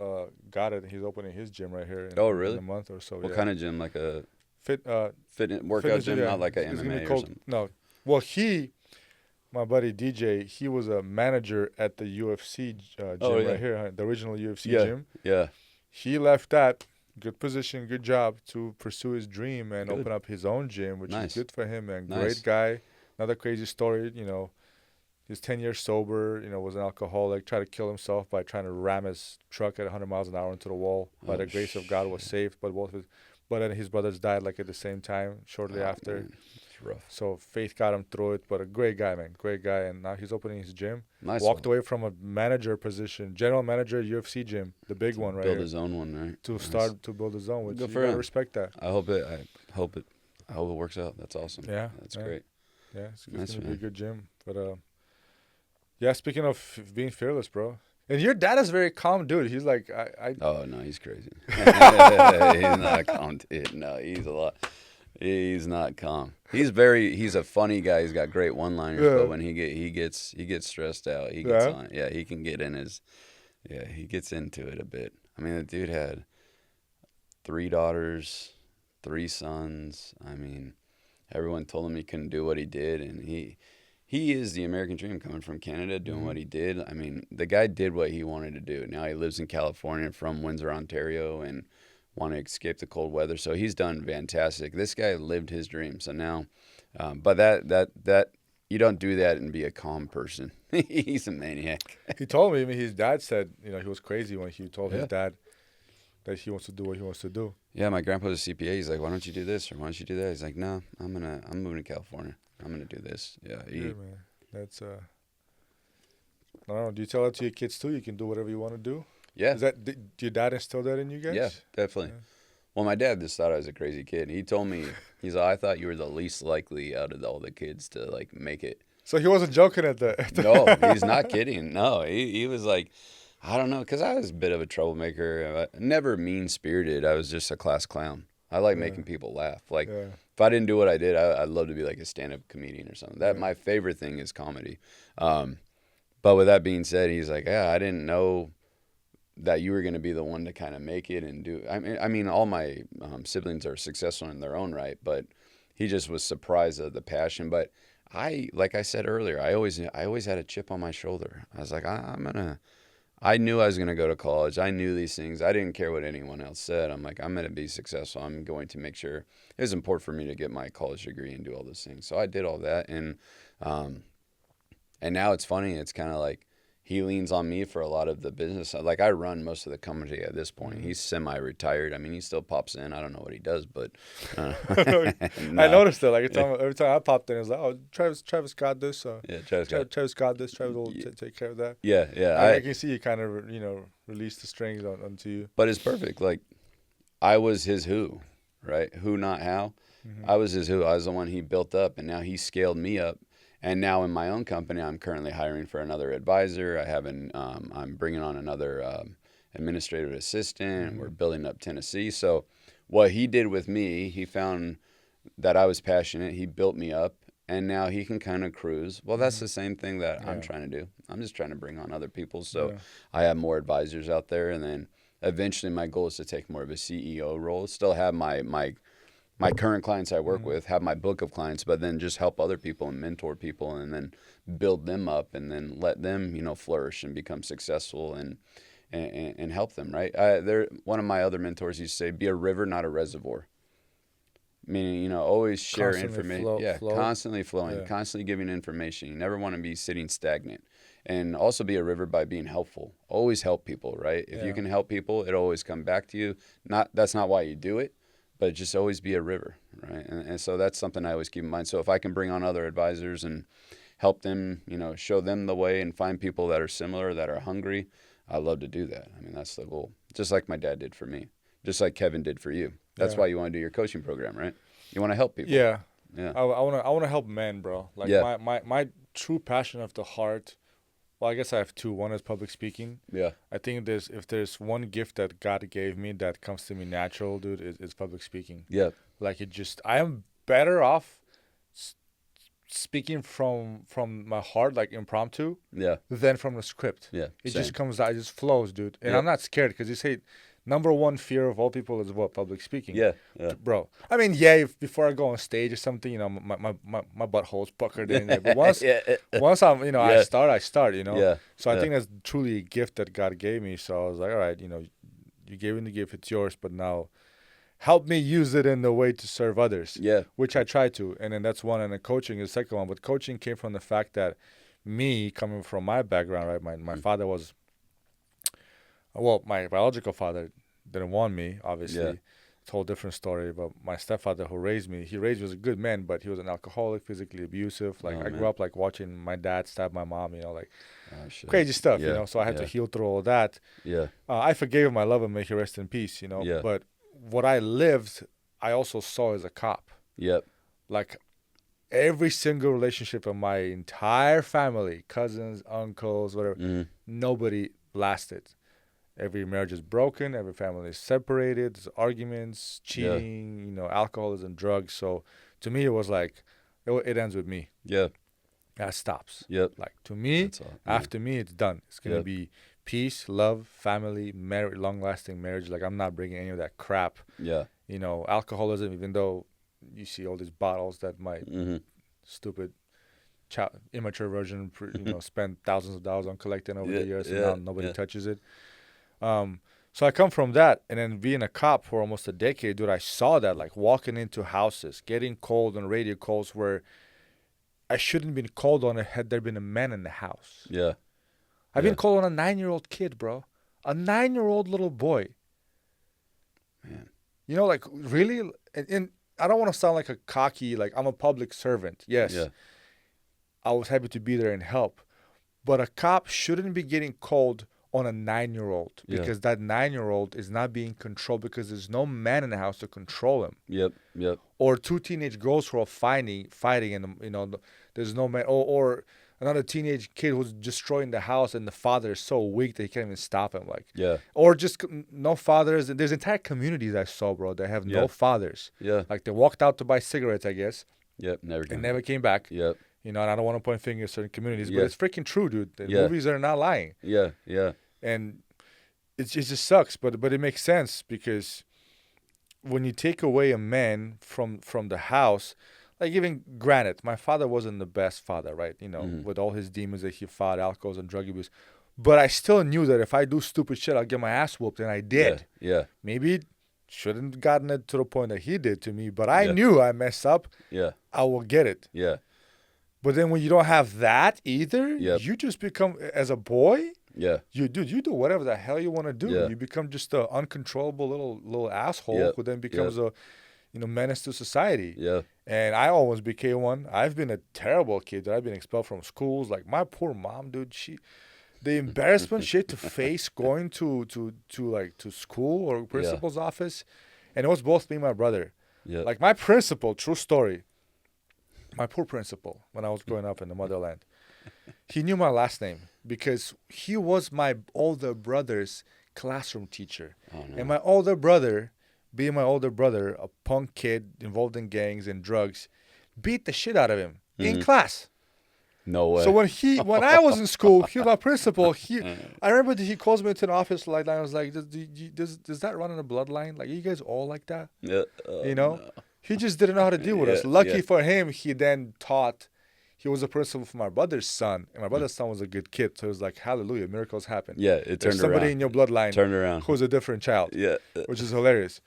got it. He's opening his gym right here. In a month or so. What kind of gym? Like a workout fitness gym, not like a MMA or something. No. Well, my buddy DJ, he was a manager at the UFC gym right here, the original UFC gym. Yeah. He left that, good position, good job, to pursue his dream and open up his own gym, which is good for him, and great guy. Another crazy story, he's 10 years sober, was an alcoholic, tried to kill himself by trying to ram his truck at 100 miles an hour into the wall. By the grace of God, was saved, but then his brothers died like at the same time, shortly after. Man. Rough. So faith got him through it, but a great guy, man. Great guy. And now he's opening his gym. Walked away from a manager position, general manager at UFC gym, the big one right here. Build his own one, right? To build his own, which you gotta respect that. I hope it works out. That's awesome. Yeah. That's great. Yeah, it's gonna be a good gym. But speaking of being fearless, bro. And your dad is a very calm dude. He's like Oh no, he's crazy. He's not a calm dude. No, he's not calm. He's a funny guy. He's got great one-liners, but when he gets stressed out, he gets on it. Yeah, he can get in he gets into it a bit. I mean, the dude had 3 daughters, 3 sons. I mean, everyone told him he couldn't do what he did, and he is the American dream, coming from Canada, doing what he did. I mean, the guy did what he wanted to do. Now he lives in California, from Windsor, Ontario, and want to escape the cold weather. So he's done fantastic. This guy lived his dream. So now, but that you don't do that and be a calm person. He's a maniac. He told me, I mean, his dad said, he was crazy when he told Yeah. his dad that he wants to do what he wants to do. Yeah, my grandpa's a CPA. He's like, why don't you do this or why don't you do that? He's like, no, I'm moving to California. I'm gonna do this. Yeah, Man. That's I don't know. Do you tell that to your kids too? You can do whatever you want to do. yeah, Did your dad instill that in you guys? yeah, definitely. Yeah. Well, my dad just thought I was a crazy kid. He told me, he's like, I thought you were the least likely out of all the kids to like make it. So he wasn't joking at that. No, he's not kidding. No, he was like, I don't know, because I was a bit of a troublemaker. Never mean-spirited. I was just a class clown. I like making people laugh. Like, Yeah. if I didn't do what I did, I'd love to be like a stand-up comedian or something. My favorite thing is comedy. But with that being said, he's like, yeah, I didn't know that you were going to be the one to kind of make it and do. I mean, all my siblings are successful in their own right, but he just was surprised at the passion. But like I said earlier, I always had a chip on my shoulder. I was like, I knew I was going to go to college. I knew these things. I didn't care what anyone else said. I'm like, I'm going to be successful. I'm going to make sure. It was important for me to get my college degree and do all those things. So I did all that. And now it's funny. It's kind of like he leans on me for a lot of the business. Like I run most of the company at this point. He's semi-retired. I mean, he still pops in. I don't know what he does, but I no. noticed that. Like every time I popped in, it was like, "Oh, Travis got this." So Yeah, Travis got this. Travis will take care of that. Yeah, yeah. I can see you kind of release the strings onto you. But it's perfect. Like I was his who, right? Who, not how. I was his who. I was the one he built up, and now he scaled me up. And now in my own company, I'm currently hiring for another advisor. I'm bringing on another administrative assistant. And we're building up Tennessee. So what he did with me, he found that I was passionate. He built me up, and now he can kind of cruise. Well, that's the same thing that I'm trying to do. I'm just trying to bring on other people. So I have more advisors out there, and then eventually my goal is to take more of a CEO role. Still have my current clients I work with, have my book of clients, but then just help other people and mentor people and then build them up and then let them, flourish and become successful and help them, right? One of my other mentors used to say, be a river, not a reservoir. Meaning, always share information. Constantly flowing, constantly giving information. You never want to be sitting stagnant. And also be a river by being helpful. Always help people, right? If you can help people, it always come back to you. That's not why you do it. But just always be a river, right? And so that's something I always keep in mind. So if I can bring on other advisors and help them, show them the way and find people that are similar, that are hungry, I love to do that. I mean, that's the goal. Just like my dad did for me. Just like Kevin did for you. That's why you want to do your coaching program, right? You want to help people. Yeah. Yeah. I want to help men, bro. Like my true passion of the heart. Well, I guess I have two. One is public speaking. Yeah. I think if there's one gift that God gave me that comes to me natural, dude, it's public speaking. Yeah. Like I am better off speaking from my heart, like impromptu, than from the script. Yeah. It Same. just comes out, it just flows, dude. And I'm not scared because you say number one fear of all people is what? Public speaking. Yeah. Bro. I mean, if before I go on stage or something, my butthole's puckered in there. But once I'm, I start, Yeah. So I think that's truly a gift that God gave me. So I was like, all right, you gave me the gift, it's yours, but now help me use it in the way to serve others. Yeah. Which I try to. And then that's one, and then coaching is the second one. But coaching came from the fact that me, coming from my background, right, my father was, my biological father didn't want me, obviously. Yeah. It's a whole different story. But my stepfather who raised me, he was a good man, but he was an alcoholic, physically abusive. Like I grew up like watching my dad stab my mom, crazy stuff, So I had to heal through all that. Yeah. I forgave him, I love him, may he rest in peace, Yeah. But what I lived, I also saw as a cop. Yep. Like every single relationship in my entire family, cousins, uncles, whatever, nobody lasted. Every marriage is broken. Every family is separated. There's arguments, cheating, alcoholism, drugs. So to me, it was like, it ends with me. Yeah. That stops. Yep. Like to me, after me, it's done. It's going to be peace, love, family, marriage, long-lasting marriage. Like I'm not bringing any of that crap. Yeah. Alcoholism, even though you see all these bottles that my stupid immature version, spend thousands of dollars on collecting over the years, and now nobody touches it. So I come from that, and then being a cop for almost a decade, dude, I saw that, like walking into houses, getting called on radio calls where I shouldn't have been called on it had there been a man in the house. Yeah. I've Yeah. been called on a 9-year-old kid, bro. A 9-year-old little boy. Man. You know, like, really? And I don't want to sound like a cocky, like, I'm a public servant. Yes. Yeah. I was happy to be there and help. But a cop shouldn't be getting called on a 9-year-old Yeah. because that 9-year-old is not being controlled because there's no man in the house to control him. Yep. Yep. Or two teenage girls who are fighting, and there's no man. Or another teenage kid who's destroying the house, and the father is so weak that he can't even stop him. Like, Yeah. or just no fathers. There's entire communities I saw, bro, that have Yeah. no fathers. Yeah. Like they walked out to buy cigarettes, I guess, Yep. Never. and never came back. Yep. And I don't want to point fingers at certain communities, Yeah. but it's freaking true, dude. The Yeah. movies are not lying. Yeah. Yeah. And it just sucks, but it makes sense because when you take away a man from the house, like even granted, my father wasn't the best father, right? With all his demons that he fought, alcohol and drug abuse, but I still knew that if I do stupid shit, I'll get my ass whooped, and I did. Yeah. Maybe shouldn't gotten it to the point that he did to me, but I Yeah. knew I messed up. Yeah. I will get it. Yeah. But then when you don't have that either, Yep. you just become, as a boy, Yeah. you do whatever the hell you want to do. Yeah. You become just an uncontrollable little asshole Yep. who then becomes a menace to society. Yeah. And I almost became one. I've been a terrible kid. I've been expelled from schools. Like my poor mom, dude. The embarrassment she had to face going to school or principal's office, and it was both me and my brother. Yeah. Like my principal, true story. My poor principal when I was growing up in the motherland. He knew my last name because he was my older brother's classroom teacher. Oh, no. And my older brother, being my older brother, a punk kid involved in gangs and drugs, beat the shit out of him in class. No way. So when I was in school, he was my principal. I remember that he calls me into an office like that. I was like, does that run in a bloodline? Like, are you guys all like that? Yeah. No. He just didn't know how to deal with us. Lucky for him, he then taught. He was a principal for my brother's son, and my brother's son was a good kid. So it was like, hallelujah, miracles happen. Yeah, it turned There's somebody around. in your bloodline Turned around. who's a different child, Yeah. which is hilarious.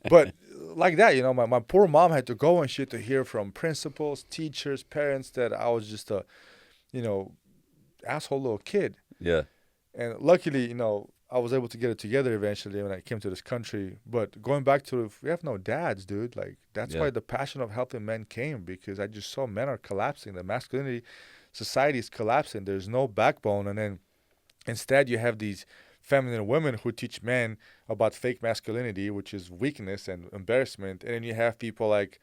But like that, my poor mom had to go and shit to hear from principals, teachers, parents that I was just a, asshole little kid. Yeah. And luckily, I was able to get it together eventually when I came to this country. But going back to, we have no dads, dude. Like, that's why the passion of helping men came, because I just saw men are collapsing. The masculinity society is collapsing. There's no backbone. And then instead you have these feminine women who teach men about fake masculinity, which is weakness and embarrassment. And then you have people like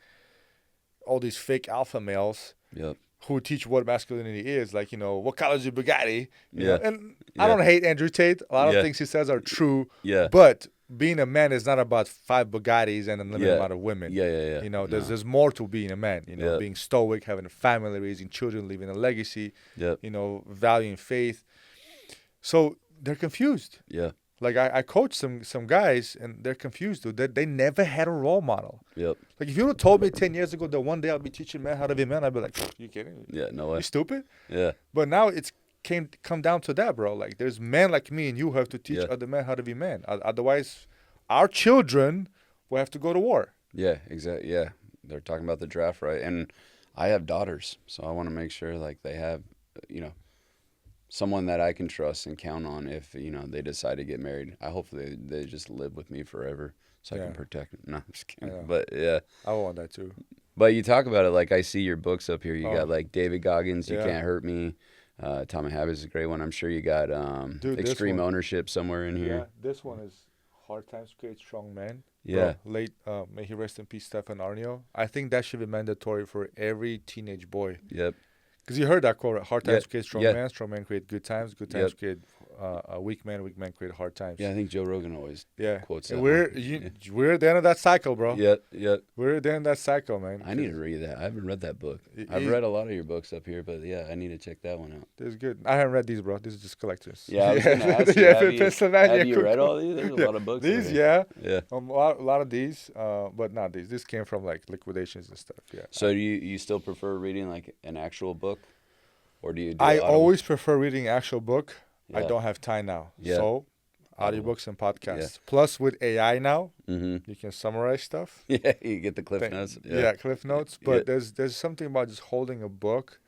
all these fake alpha males. Yep. Who teach what masculinity is, like, what color is your Bugatti? Yeah. And I don't hate Andrew Tate. A lot of Yeah. things he says are true. Yeah. But being a man is not about 5 Bugattis and a limited amount of women. Yeah. There's more to being a man. Yeah. Being stoic, having a family, raising children, leaving a legacy. Yep. Valuing faith. So they're confused. Yeah. Like I coach some guys and they're confused, dude. They never had a role model. Yep. Like if you would have told me 10 years ago that one day I'll be teaching men how to be men, I'd be like, you kidding? Yeah. No way. You stupid? Yeah. But now it's come down to that, bro. Like there's men like me and you who have to teach other men how to be men. Otherwise, our children will have to go to war. Yeah. Exactly. Yeah. They're talking about the draft, right? And I have daughters, so I want to make sure like they have, someone that I can trust and count on if, they decide to get married. I hope they just live with me forever so I can protect them. No, I'm just kidding. But yeah. I want that too. But you talk about it, like I see your books up here. You Oh. got like David Goggins, You Yeah. Can't Hurt Me. Atomic Habits is a great one. I'm sure you got Dude, this Extreme one. Ownership somewhere in Yeah, here. this one is Hard Times Create Strong Men. Yeah. Bro, late, may he rest in peace, Stefan Arnio. I think that should be mandatory for every teenage boy. Yep. Because you heard that quote, hard times create strong Yeah. men, strong men create good times create weak men create hard times. Yeah, I think Joe Rogan always Yeah. quotes And that we're one. we're at the end of that cycle, bro. Yep. We're at the end of that cycle, man. I need to read that. I haven't read that book. It- I've it- read a lot of your books up here, but yeah, I need to check that one out. This is good. I haven't read these, bro. These are just collectors. Yeah, I was going to ask you, Yeah, have you, Pennsylvania. have you cool, read cool. all these? There's a Yeah. lot of books. These, in here. Yeah. a lot of these, but not these. This came from like liquidations and stuff. Yeah. So do you still prefer reading like an actual book? Or do you do I Audible? always prefer reading actual book. I Yeah. don't have time now. Yeah. So audiobooks and podcasts. Yeah. Plus, with AI now, Mm-hmm. you can summarize stuff. Yeah, you get the cliff notes. Yeah, cliff notes. But Yeah. there's something about just holding a book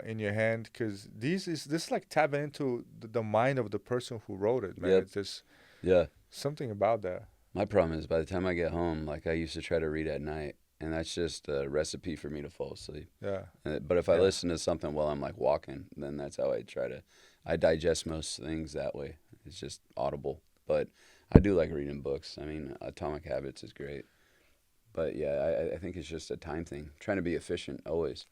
in your hand, because this is like tapping into the mind of the person who wrote it, man. Yep. It's just Yeah. something about that. My problem is by the time I get home, like I used to try to read at night, and that's just a recipe for me to fall asleep. Yeah. But if I Yeah. listen to something while I'm like walking, then that's how I digest most things that way. It's just audible. But I do like reading books. I mean, Atomic Habits is great. But yeah, I think it's just a time thing. Trying to be efficient always.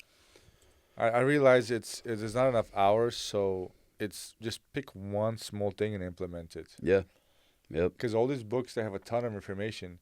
I realize there's not enough hours, so it's just pick one small thing and implement it. Yeah. Yep. Because all these books, they have a ton of information,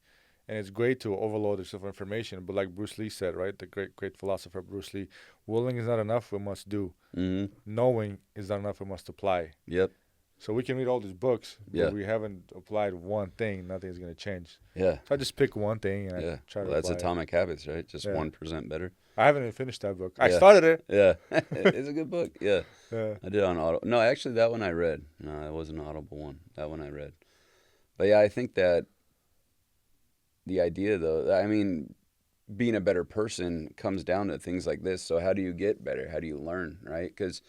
and it's great to overload yourself with information. But like Bruce Lee said, right, the great philosopher Bruce Lee, willing is not enough, we must do. Mm-hmm. Knowing is not enough, we must apply. Yep. So we can read all these books, but Yeah. we haven't applied one thing, nothing's going to change. Yeah. So I just pick one thing and Yeah. I try to That's apply it. Atomic Habits, right? Just Yeah. 1% better. I haven't even finished that book. I Yeah. started it. Yeah. It's a good book. Yeah. Yeah. I did on Audible. No, actually, that one I read. No, that was an Audible one. That one I read. But yeah, I think that the idea, though, I mean, being a better person comes down to things like this. So how do you get better? How do you learn, right? Because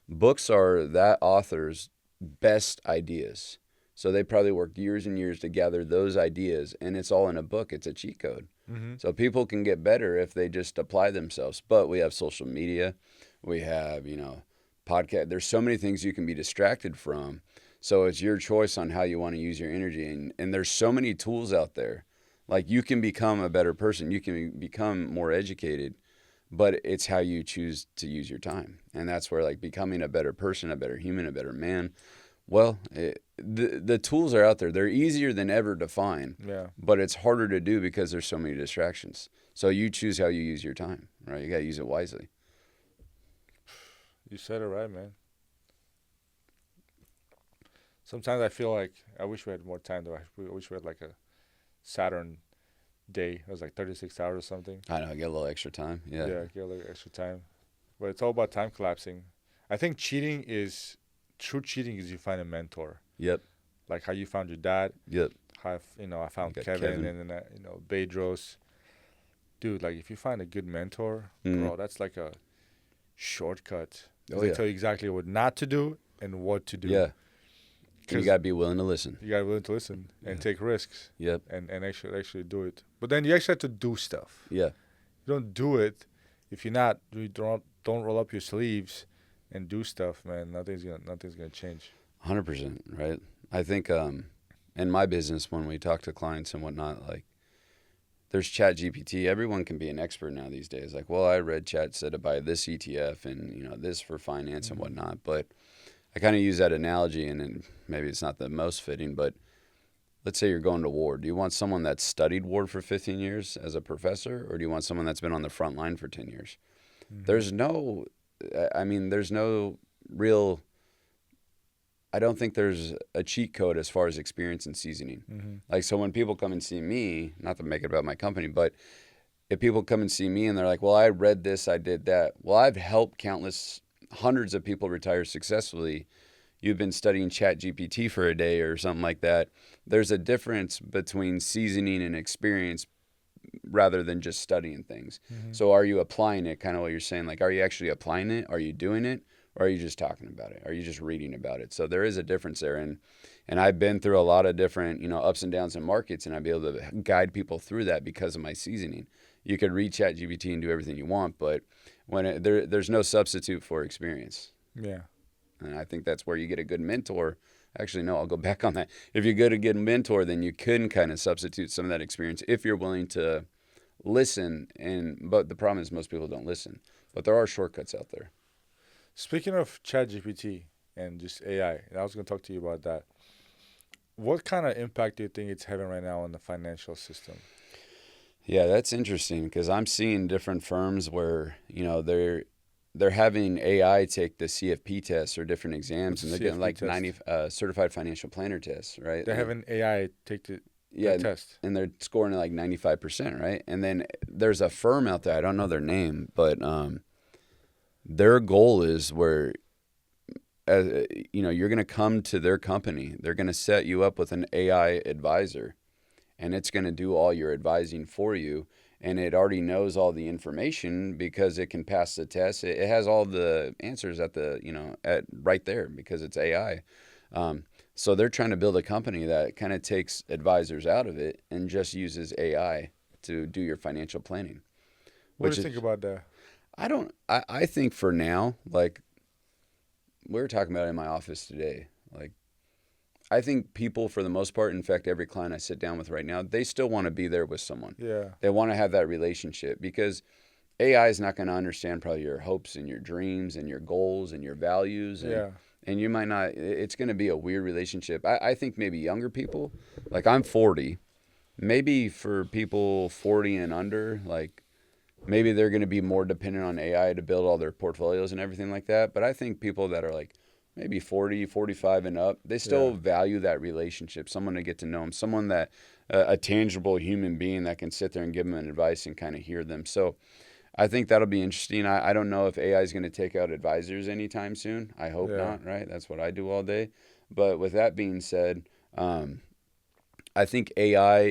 books are that author's best ideas. So they probably worked years and years to gather those ideas, and it's all in a book. It's a cheat code. Mm-hmm. So people can get better if they just apply themselves. But we have social media. We have, podcast. There's so many things you can be distracted from. So it's your choice on how you want to use your energy. And there's so many tools out there. Like you can become a better person. You can become more educated. But it's how you choose to use your time. And that's where like becoming a better person, a better human, a better man. Well, the tools are out there. They're easier than ever to find. Yeah. But it's harder to do because there's so many distractions. So you choose how you use your time, right? You got to use it wisely. You said it right, man. Sometimes I feel like I wish we had more time, though. I wish we had like a Saturn day. It was like 36 hours or something. I know, get a little extra time. Yeah. Yeah, get a little extra time. But it's all about time collapsing. I think true cheating is you find a mentor. Yep. Like how you found your dad. Yep. How I found got Kevin, Kevin. and then Bedros. Dude, like if you find a good mentor, Mhm. bro, that's like a shortcut. Oh, They yeah. tell you exactly what not to do and what to do. Yeah. You 'Cause got to be willing to listen. you gotta be willing to listen and Yeah. take risks Yep. and actually do it. But then you actually have to do stuff. Yeah. You don't do it if you don't roll up your sleeves and do stuff, man. Nothing's gonna change. 100%, right? I think in my business, when we talk to clients and whatnot, like there's Chat GPT. Everyone can be an expert now these days. Like, well, I read Chat said to buy this ETF and this for finance and whatnot. But I kind of use that analogy, and maybe it's not the most fitting, but let's say you're going to war. Do you want someone that's studied war for 15 years as a professor, or do you want someone that's been on the front line for 10 years? Mm-hmm. There's no real, I don't think there's a cheat code as far as experience and seasoning. Mm-hmm. Like, so when people come and see me, not to make it about my company, but if people come and see me and they're like, well, I read this, I did that. Well, I've helped hundreds of people retire successfully. You've been studying Chat GPT for a day or something like that. There's a difference between seasoning and experience rather than just studying things. Mm-hmm. So are you applying it? Kind of what you're saying, like, are you actually applying it? Are you doing it? Or are you just talking about it? Are you just reading about it? So there is a difference there. And I've been through a lot of different, ups and downs in markets, and I'd be able to guide people through that because of my seasoning. You could read Chat GPT and do everything you want, but there's no substitute for experience. Yeah. And I think that's where you get a good mentor. Actually, no, I'll go back on that. If you get a good mentor, then you can kind of substitute some of that experience if you're willing to listen. But the problem is most people don't listen. But there are shortcuts out there. Speaking of ChatGPT and just AI, and I was going to talk to you about that. What kind of impact do you think it's having right now on the financial system? Yeah, that's interesting because I'm seeing different firms where, they're having AI take the CFP tests or different exams, and they're getting like test? 90 certified financial planner tests, right? They're having AI take the test. And they're scoring like 95%, right? And then there's a firm out there, I don't know their name, but their goal is where you're going to come to their company. They're going to set you up with an AI advisor, and it's going to do all your advising for you. And it already knows all the information because it can pass the test. It has all the answers at right there because it's AI. So they're trying to build a company that kind of takes advisors out of it and just uses AI to do your financial planning. What do you think about that? I think for now, like we were talking about in my office today, like I think people for the most part, in fact, every client I sit down with right now, they still want to be there with someone. Yeah. They want to have that relationship because AI is not going to understand probably your hopes and your dreams and your goals and your values. And you might not, it's going to be a weird relationship. I think maybe younger people, like I'm 40, maybe for people 40 and under, like maybe they're going to be more dependent on AI to build all their portfolios and everything like that. But I think people that are like maybe 40, 45 and up, they still value that relationship, someone to get to know them, someone that, a tangible human being that can sit there and give them advice and kind of hear them. So I think that'll be interesting. I don't know if AI is going to take out advisors anytime soon. I hope not, right? That's what I do all day. But with that being said, I think AI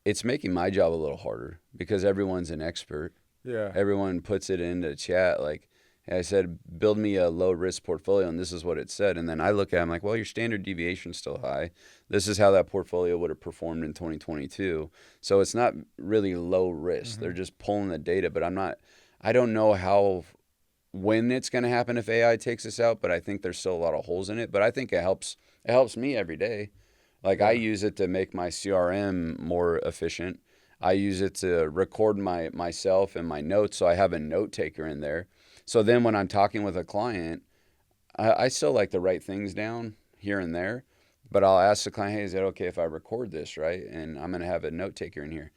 it's making my job a little harder because everyone's an expert. Yeah. Everyone puts it into chat. Like I said, build me a low risk portfolio, and this is what it said. And then I look at it, I'm like, well, your standard deviation's still high. This is how that portfolio would have performed in 2022. So it's not really low risk. Mm-hmm. They're just pulling the data, but I don't know when it's going to happen if AI takes us out, but I think there's still a lot of holes in it. But I think it helps me every day. Like I use it to make my CRM more efficient. I use it to record myself and my notes, so I have a note taker in there. So then when I'm talking with a client, I still like to write things down here and there, but I'll ask the client, hey, is that okay if I record this, right? And I'm going to have a note taker in here.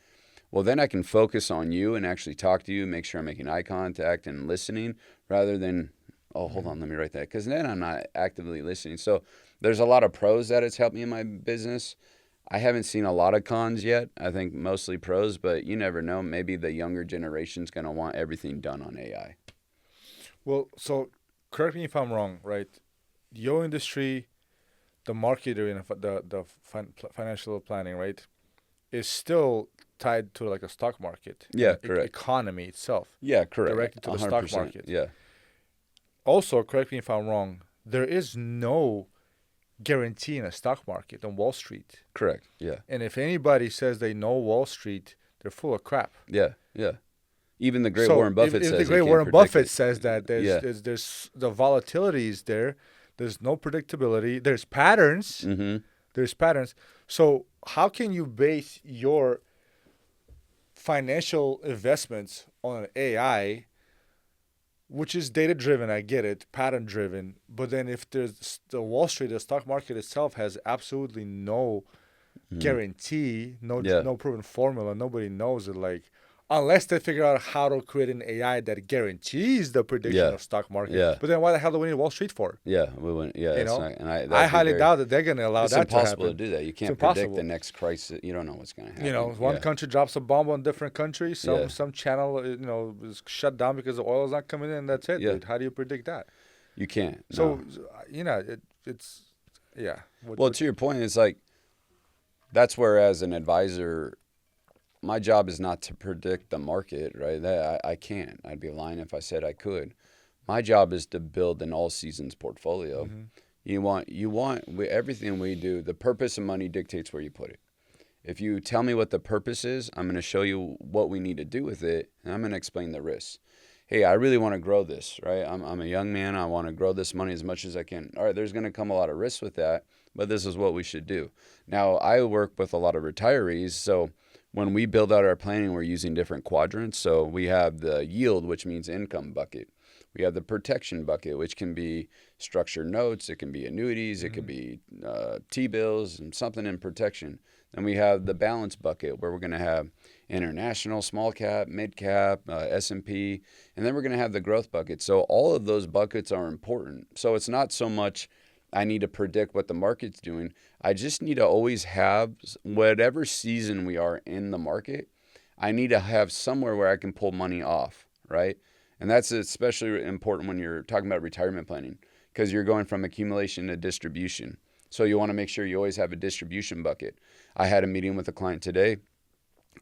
Well, then I can focus on you and actually talk to you, make sure I'm making eye contact and listening rather than, oh, hold on, let me write that. Because then I'm not actively listening. So there's a lot of pros that it's helped me in my business. I haven't seen a lot of cons yet. I think mostly pros, but you never know. Maybe the younger generation's going to want everything done on AI. Well, so correct me if I'm wrong, right? Your industry, the market you're in, the financial planning, right, is still tied to like a stock market. Yeah, correct. Economy itself. Yeah, correct. Directed to the stock market. Yeah. Also, correct me if I'm wrong, there is no guarantee in a stock market on Wall Street. Correct, yeah. And if anybody says they know Wall Street, they're full of crap. Yeah, yeah. Even the great Warren Buffett says the great Warren Buffett says that there's the volatility is there. There's no predictability. There's patterns. Mm-hmm. There's patterns. So how can you base your financial investments on AI, which is data-driven, I get it, pattern-driven, but then if there's the Wall Street, the stock market itself has absolutely no guarantee, no proven formula, nobody knows it, like, unless they figure out how to create an AI that guarantees the prediction of stock market. Yeah. But then why the hell do we need Wall Street for? Yeah, we wouldn't. Yeah, you know? Not, and I highly doubt that they're going to allow that to happen. It's impossible to do that. You can't predict the next crisis. You don't know what's going to happen. You know, one country drops a bomb on a different country. Some channel, is shut down because the oil is not coming in. That's it, dude. How do you predict that? You can't. So, no. it's, yeah. Well, to your point, it's like, that's where as an advisor, my job is not to predict the market, right? I can't. I'd be lying if I said I could. My job is to build an all seasons portfolio. Mm-hmm. You want everything we do. The purpose of money dictates where you put it. If you tell me what the purpose is, I'm going to show you what we need to do with it, and I'm going to explain the risks. Hey, I really want to grow this, right? I'm a young man. I want to grow this money as much as I can. All right, there's going to come a lot of risks with that, but this is what we should do. Now, I work with a lot of retirees, so when we build out our planning, we're using different quadrants. So we have the yield, which means income bucket. We have the protection bucket, which can be structured notes. It can be annuities. It could be T-bills and something in protection. Then we have the balance bucket, where we're going to have international, small cap, mid cap, S&P, and then we're going to have the growth bucket. So all of those buckets are important. So it's not so much I need to predict what the market's doing. I just need to always have, whatever season we are in the market, I need to have somewhere where I can pull money off, right? And that's especially important when you're talking about retirement planning, because you're going from accumulation to distribution. So you want to make sure you always have a distribution bucket. I had a meeting with a client today.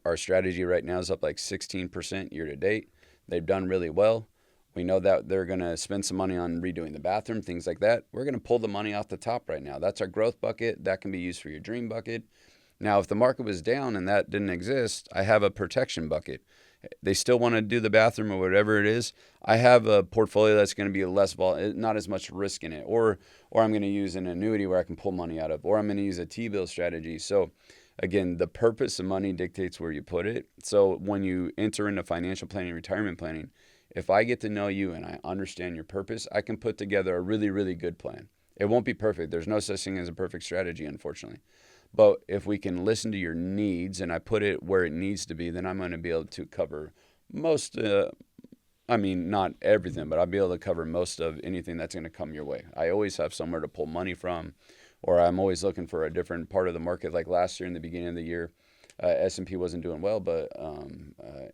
Our strategy right now is up like 16% year to date. They've done really well. We know that they're going to spend some money on redoing the bathroom, things like that. We're going to pull the money off the top right now. That's our growth bucket. That can be used for your dream bucket. Now, if the market was down and that didn't exist, I have a protection bucket. They still want to do the bathroom or whatever it is. I have a portfolio that's going to be less not as much risk in it. Or I'm going to use an annuity where I can pull money out of. Or I'm going to use a T-bill strategy. So again, the purpose of money dictates where you put it. So when you enter into financial planning, retirement planning, if I get to know you and I understand your purpose, I can put together a really, really good plan. It won't be perfect. There's no such thing as a perfect strategy, unfortunately. But if we can listen to your needs and I put it where it needs to be, then I'm going to be able to cover most, not everything, but I'll be able to cover most of anything that's going to come your way. I always have somewhere to pull money from, or I'm always looking for a different part of the market. Like last year in the beginning of the year, S&P wasn't doing well, but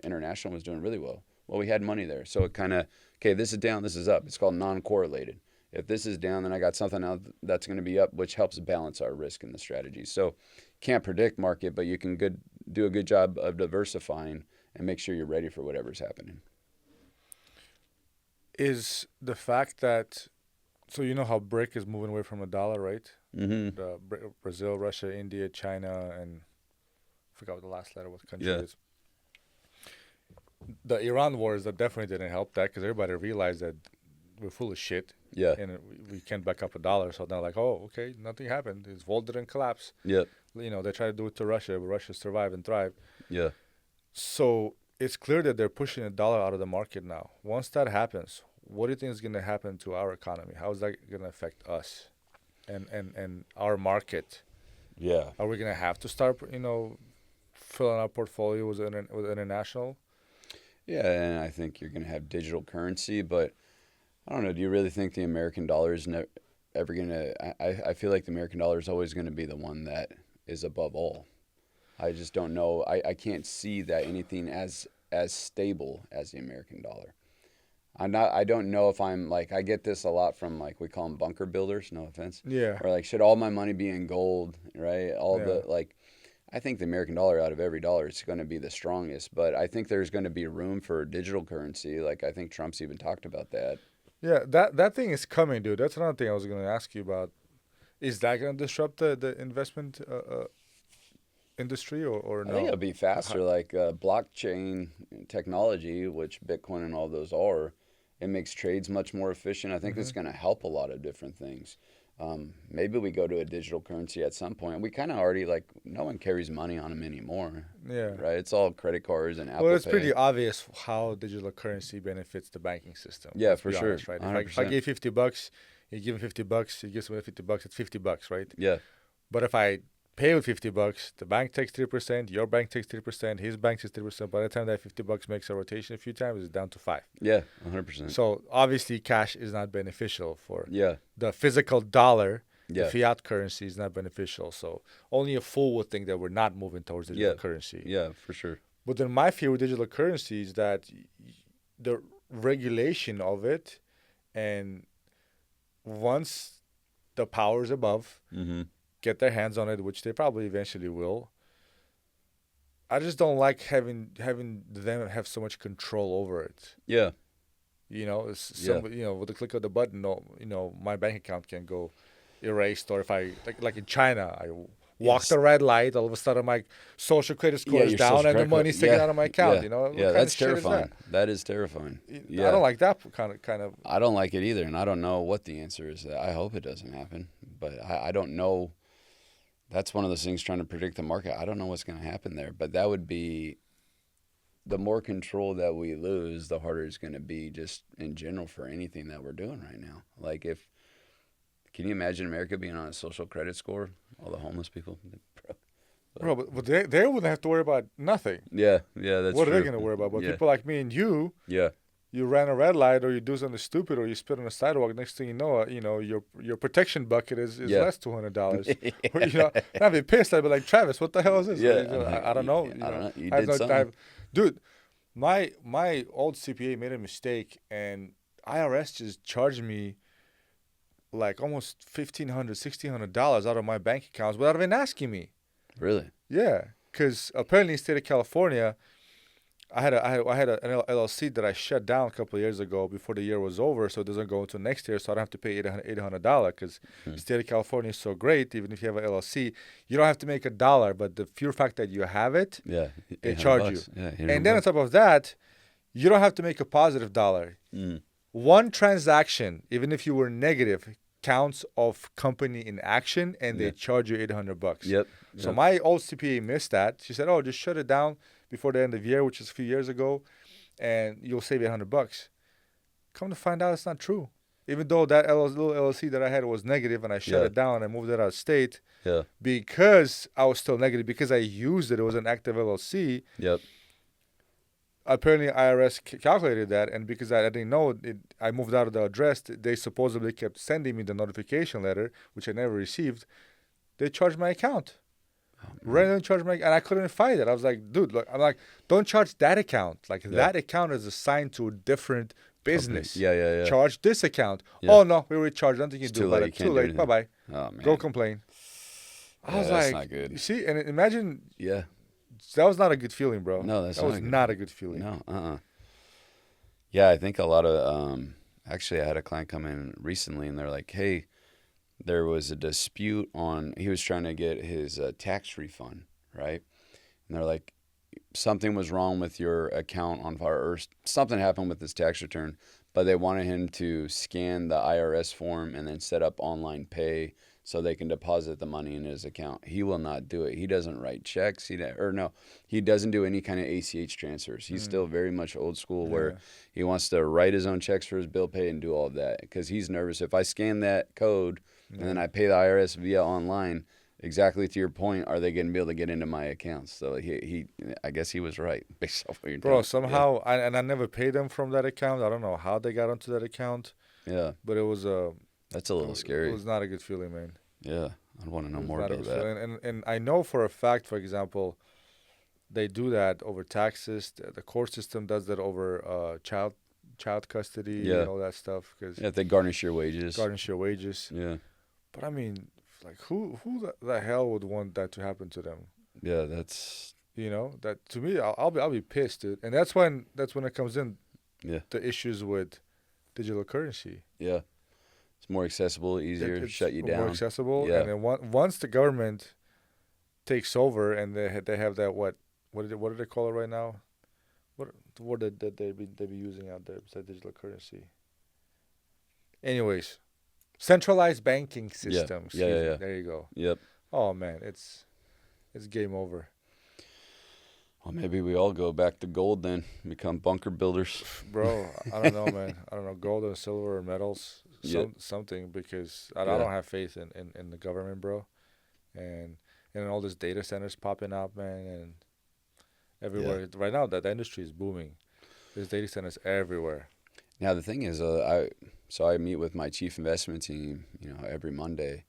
international was doing really well. Well, we had money there. So it kind of, okay, this is down, this is up. It's called non-correlated. If this is down, then I got something else that's going to be up, which helps balance our risk in the strategy. So can't predict market, but you can do a good job of diversifying and make sure you're ready for whatever's happening. Is the fact that, so you know how BRIC is moving away from the dollar, right? Mm-hmm. Brazil, Russia, India, China, and I forgot what the last letter, what country Yeah. it is. The Iran wars that definitely didn't help that because everybody realized that we're full of shit. Yeah. And we can't back up a dollar. So they're like, oh, okay, nothing happened. His vault didn't collapse. Yep. You know, they try to do it to Russia, but Russia survived and thrived. Yeah. So it's clear that they're pushing the dollar out of the market now. Once that happens, what do you think is going to happen to our economy? How is that going to affect us and our market? Yeah. Are we going to have to start, filling our portfolio with international? Yeah, and I think you're going to have digital currency, but I don't know. Do you really think the American dollar is ever going to? I feel like the American dollar is always going to be the one that is above all. I just don't know. I can't see that anything as stable as the American dollar. I don't know if I'm like, I get this a lot from like, we call them bunker builders, no offense. Yeah. Or like, should all my money be in gold, right? I think the American dollar out of every dollar is going to be the strongest, but I think there's going to be room for digital currency. Like I think Trump's even talked about that. Yeah, that thing is coming, dude. That's another thing I was going to ask you about. Is that going to disrupt the investment industry or no? I think it'll be faster, like blockchain technology, which Bitcoin and all those are. It makes trades much more efficient. I think it's going to help a lot of different things. Maybe we go to a digital currency at some point. We kind of already, like, no one carries money on them anymore. Yeah. Right? It's all credit cards and Apple Well, it's Pay. pretty obvious how digital currency benefits the banking system. Yeah, let's for be sure. honest, right? If 100%. I give $50, you give him $50, you give someone $50, it's $50, right? Yeah. But if I pay with $50, the bank takes 3%, your bank takes 3%, his bank takes 3%. By the time that $50 makes a rotation a few times, it's down to 5%. Yeah, 100%. So obviously, cash is not beneficial for Yeah. the physical dollar. Yeah. The fiat currency is not beneficial. So only a fool would think that we're not moving towards digital currency. Yeah, for sure. But then my fear with digital currency is that the regulation of it, and once the powers above get their hands on it, which they probably eventually will, I just don't like having them have so much control over it. Yeah. You know, with the click of the button, my bank account can go erased, or if I like in China, I walk the red light, all of a sudden my social credit score is down and the money's taken out of my account. Yeah, that's terrifying. That is terrifying. I don't like that kind of. I don't like it either, and I don't know what the answer is. I hope it doesn't happen, but I don't know. That's one of those things, trying to predict the market. I don't know what's going to happen there, but that would be, the more control that we lose, the harder it's going to be just in general for anything that we're doing right now. Like can you imagine America being on a social credit score? All the homeless people. Bro, but they wouldn't have to worry about nothing. Yeah, that's what true. are they going to worry about? But people like me and you, you ran a red light, or you do something stupid, or you spit on the sidewalk. Next thing you know, your protection bucket is less $200. I'd be pissed. I'd be like, Travis, what the hell is this? Yeah, I don't know. I don't know. You did something. Dude, My old CPA made a mistake, and IRS just charged me like almost $1,500 out of my bank accounts without even asking me. Really? Yeah, because apparently in the state of California, I had an LLC that I shut down a couple of years ago before the year was over, so it doesn't go into next year, so I don't have to pay $800 because the state of California is so great. Even if you have an LLC, you don't have to make a dollar, but the pure fact that you have it, Yeah. they 800 charge bucks. you. Yeah. And then on top of that, you don't have to make a positive dollar. Mm. One transaction, even if you were negative, counts of company in action, and they Yeah. charge you $800. Yep. So Yep. my old CPA missed that. She said, "Oh, just shut it down before the end of the year," which is a few years ago, and you'll save $800. Come to find out, it's not true. Even though that little LLC that I had was negative, and I shut Yeah. it down and I moved it out of state Yeah. because I was still negative because I used it. It was an active LLC. Yep. Apparently, IRS calculated that, and because I didn't know it, I moved out of the address. They supposedly kept sending me the notification letter, which I never received. They charged my account. Randomly charged my, and I couldn't find it. I was like, dude, look, I'm like, don't charge that account. Like that account is assigned to a different business. Yeah. Yeah. Yeah. Charge this account. Yeah. Oh no, we already charged. Nothing you It's can do too about late. it. You can't Too do late. anything. Bye bye. Oh man. Go complain. I Yeah, was that's like, not good. you see, and imagine Yeah. that was not a good feeling, bro. No, that's that was not good. not a good feeling. No. Yeah, I think a lot of actually I had a client come in recently and they're like, "Hey, there was a dispute on he was trying to get his tax refund, right?" And they're like, "Something was wrong with your account on fire or something happened with his tax return, but they wanted him to scan the IRS form and then set up online pay so they can deposit the money in his account. He will not do it. He doesn't write checks. He doesn't do any kind of ACH transfers. He's still very much old school where he wants to write his own checks for his bill pay and do all of that because he's nervous. If I scan that code and then I pay the IRS via online, exactly to your point, are they going to be able to get into my accounts? So I guess he was right based off what you're Bro, telling. somehow, I never paid them from that account. I don't know how they got onto that account, Yeah, but it was that's a little scary. It was not a good feeling, man. Yeah, I'd want to know It was more not a about good that. feeling. And I know for a fact, for example, they do that over taxes. The court system does that over child custody Yeah. and all that stuff because Yeah, if they garnish your wages. garnish your wages. Yeah, But I mean, like who the hell would want that to happen to them? yeah, that's You know, that to me, I'll be pissed, dude. And that's when it comes in. Yeah. The issues with digital currency. yeah. It's more accessible, easier, It's shut you more down. accessible. Yeah. And then once the government takes over and they have that what do they call it right now? What word that they be using out there besides digital currency? Anyways, centralized banking system. Yeah. Excuse me. There you go. Yep. Oh man, it's game over. Well, maybe we all go back to gold then, become bunker builders. Bro, I don't know, man. I don't know, gold or silver or metals, Yeah. something, because I Yeah. don't have faith in the government, bro. And all these data centers popping up, man, and everywhere. Right now, that the industry is booming. There's data centers everywhere. Now the thing is, I meet with my chief investment team, every Monday,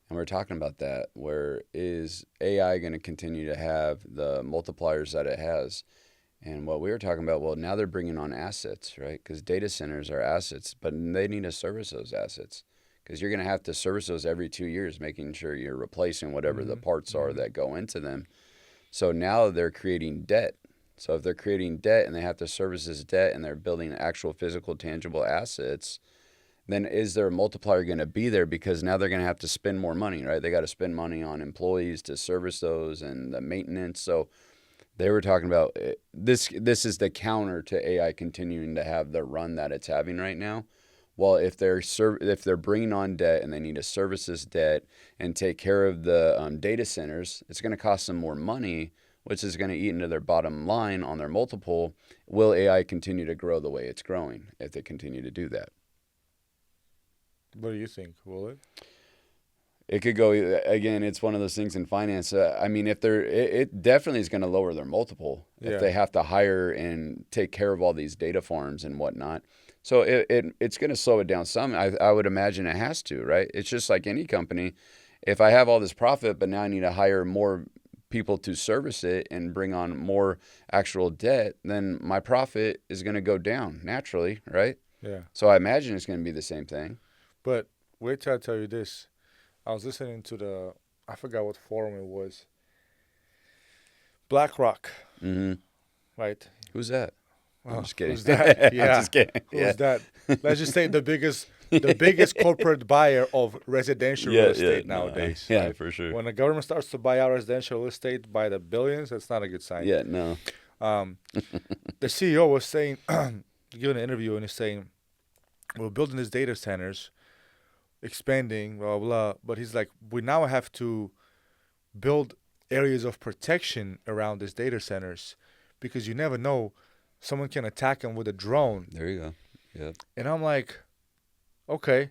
and we're talking about that. Where is AI going to continue to have the multipliers that it has? And what we were talking about, well, now they're bringing on assets, right? Because data centers are assets, but they need to service those assets because you're going to have to service those every 2 years, making sure you're replacing whatever the parts are that go into them. So now they're creating debt. So if they're creating debt and they have to service this debt and they're building actual physical, tangible assets, then is their multiplier going to be there? Because now they're going to have to spend more money, right? They got to spend money on employees to service those and the maintenance. So they were talking about this is the counter to AI continuing to have the run that it's having right now. Well, if they're bringing on debt and they need to service this debt and take care of the data centers, it's going to cost them more money, which is going to eat into their bottom line on their multiple. Will AI continue to grow the way it's growing if they continue to do that? What do you think? Will it? It could go again. It's one of those things in finance. I mean, if it definitely is going to lower their multiple if they have to hire and take care of all these data farms and whatnot. So it's going to slow it down some. I would imagine it has to, right? It's just like any company. If I have all this profit, but now I need to hire more people to service it and bring on more actual debt, then my profit is going to go down naturally, right? Yeah. So I imagine it's going to be the same thing. But wait till I tell you this. I was listening to I forgot what forum it was. BlackRock, Mm-hmm. right? Who's that? I'm just kidding. Who's that? Yeah. I'm just kidding. Who's that? Let's just say the biggest corporate buyer of residential real estate nowadays. Yeah, right? for sure. When the government starts to buy out residential real estate by the billions, that's not a good sign. Yeah, no. The CEO was saying, giving an interview, and he's saying, we're building these data centers, expanding, blah, blah, blah. But he's like, we now have to build areas of protection around these data centers because you never know. Someone can attack them with a drone. There you go. Yeah. And I'm like, okay,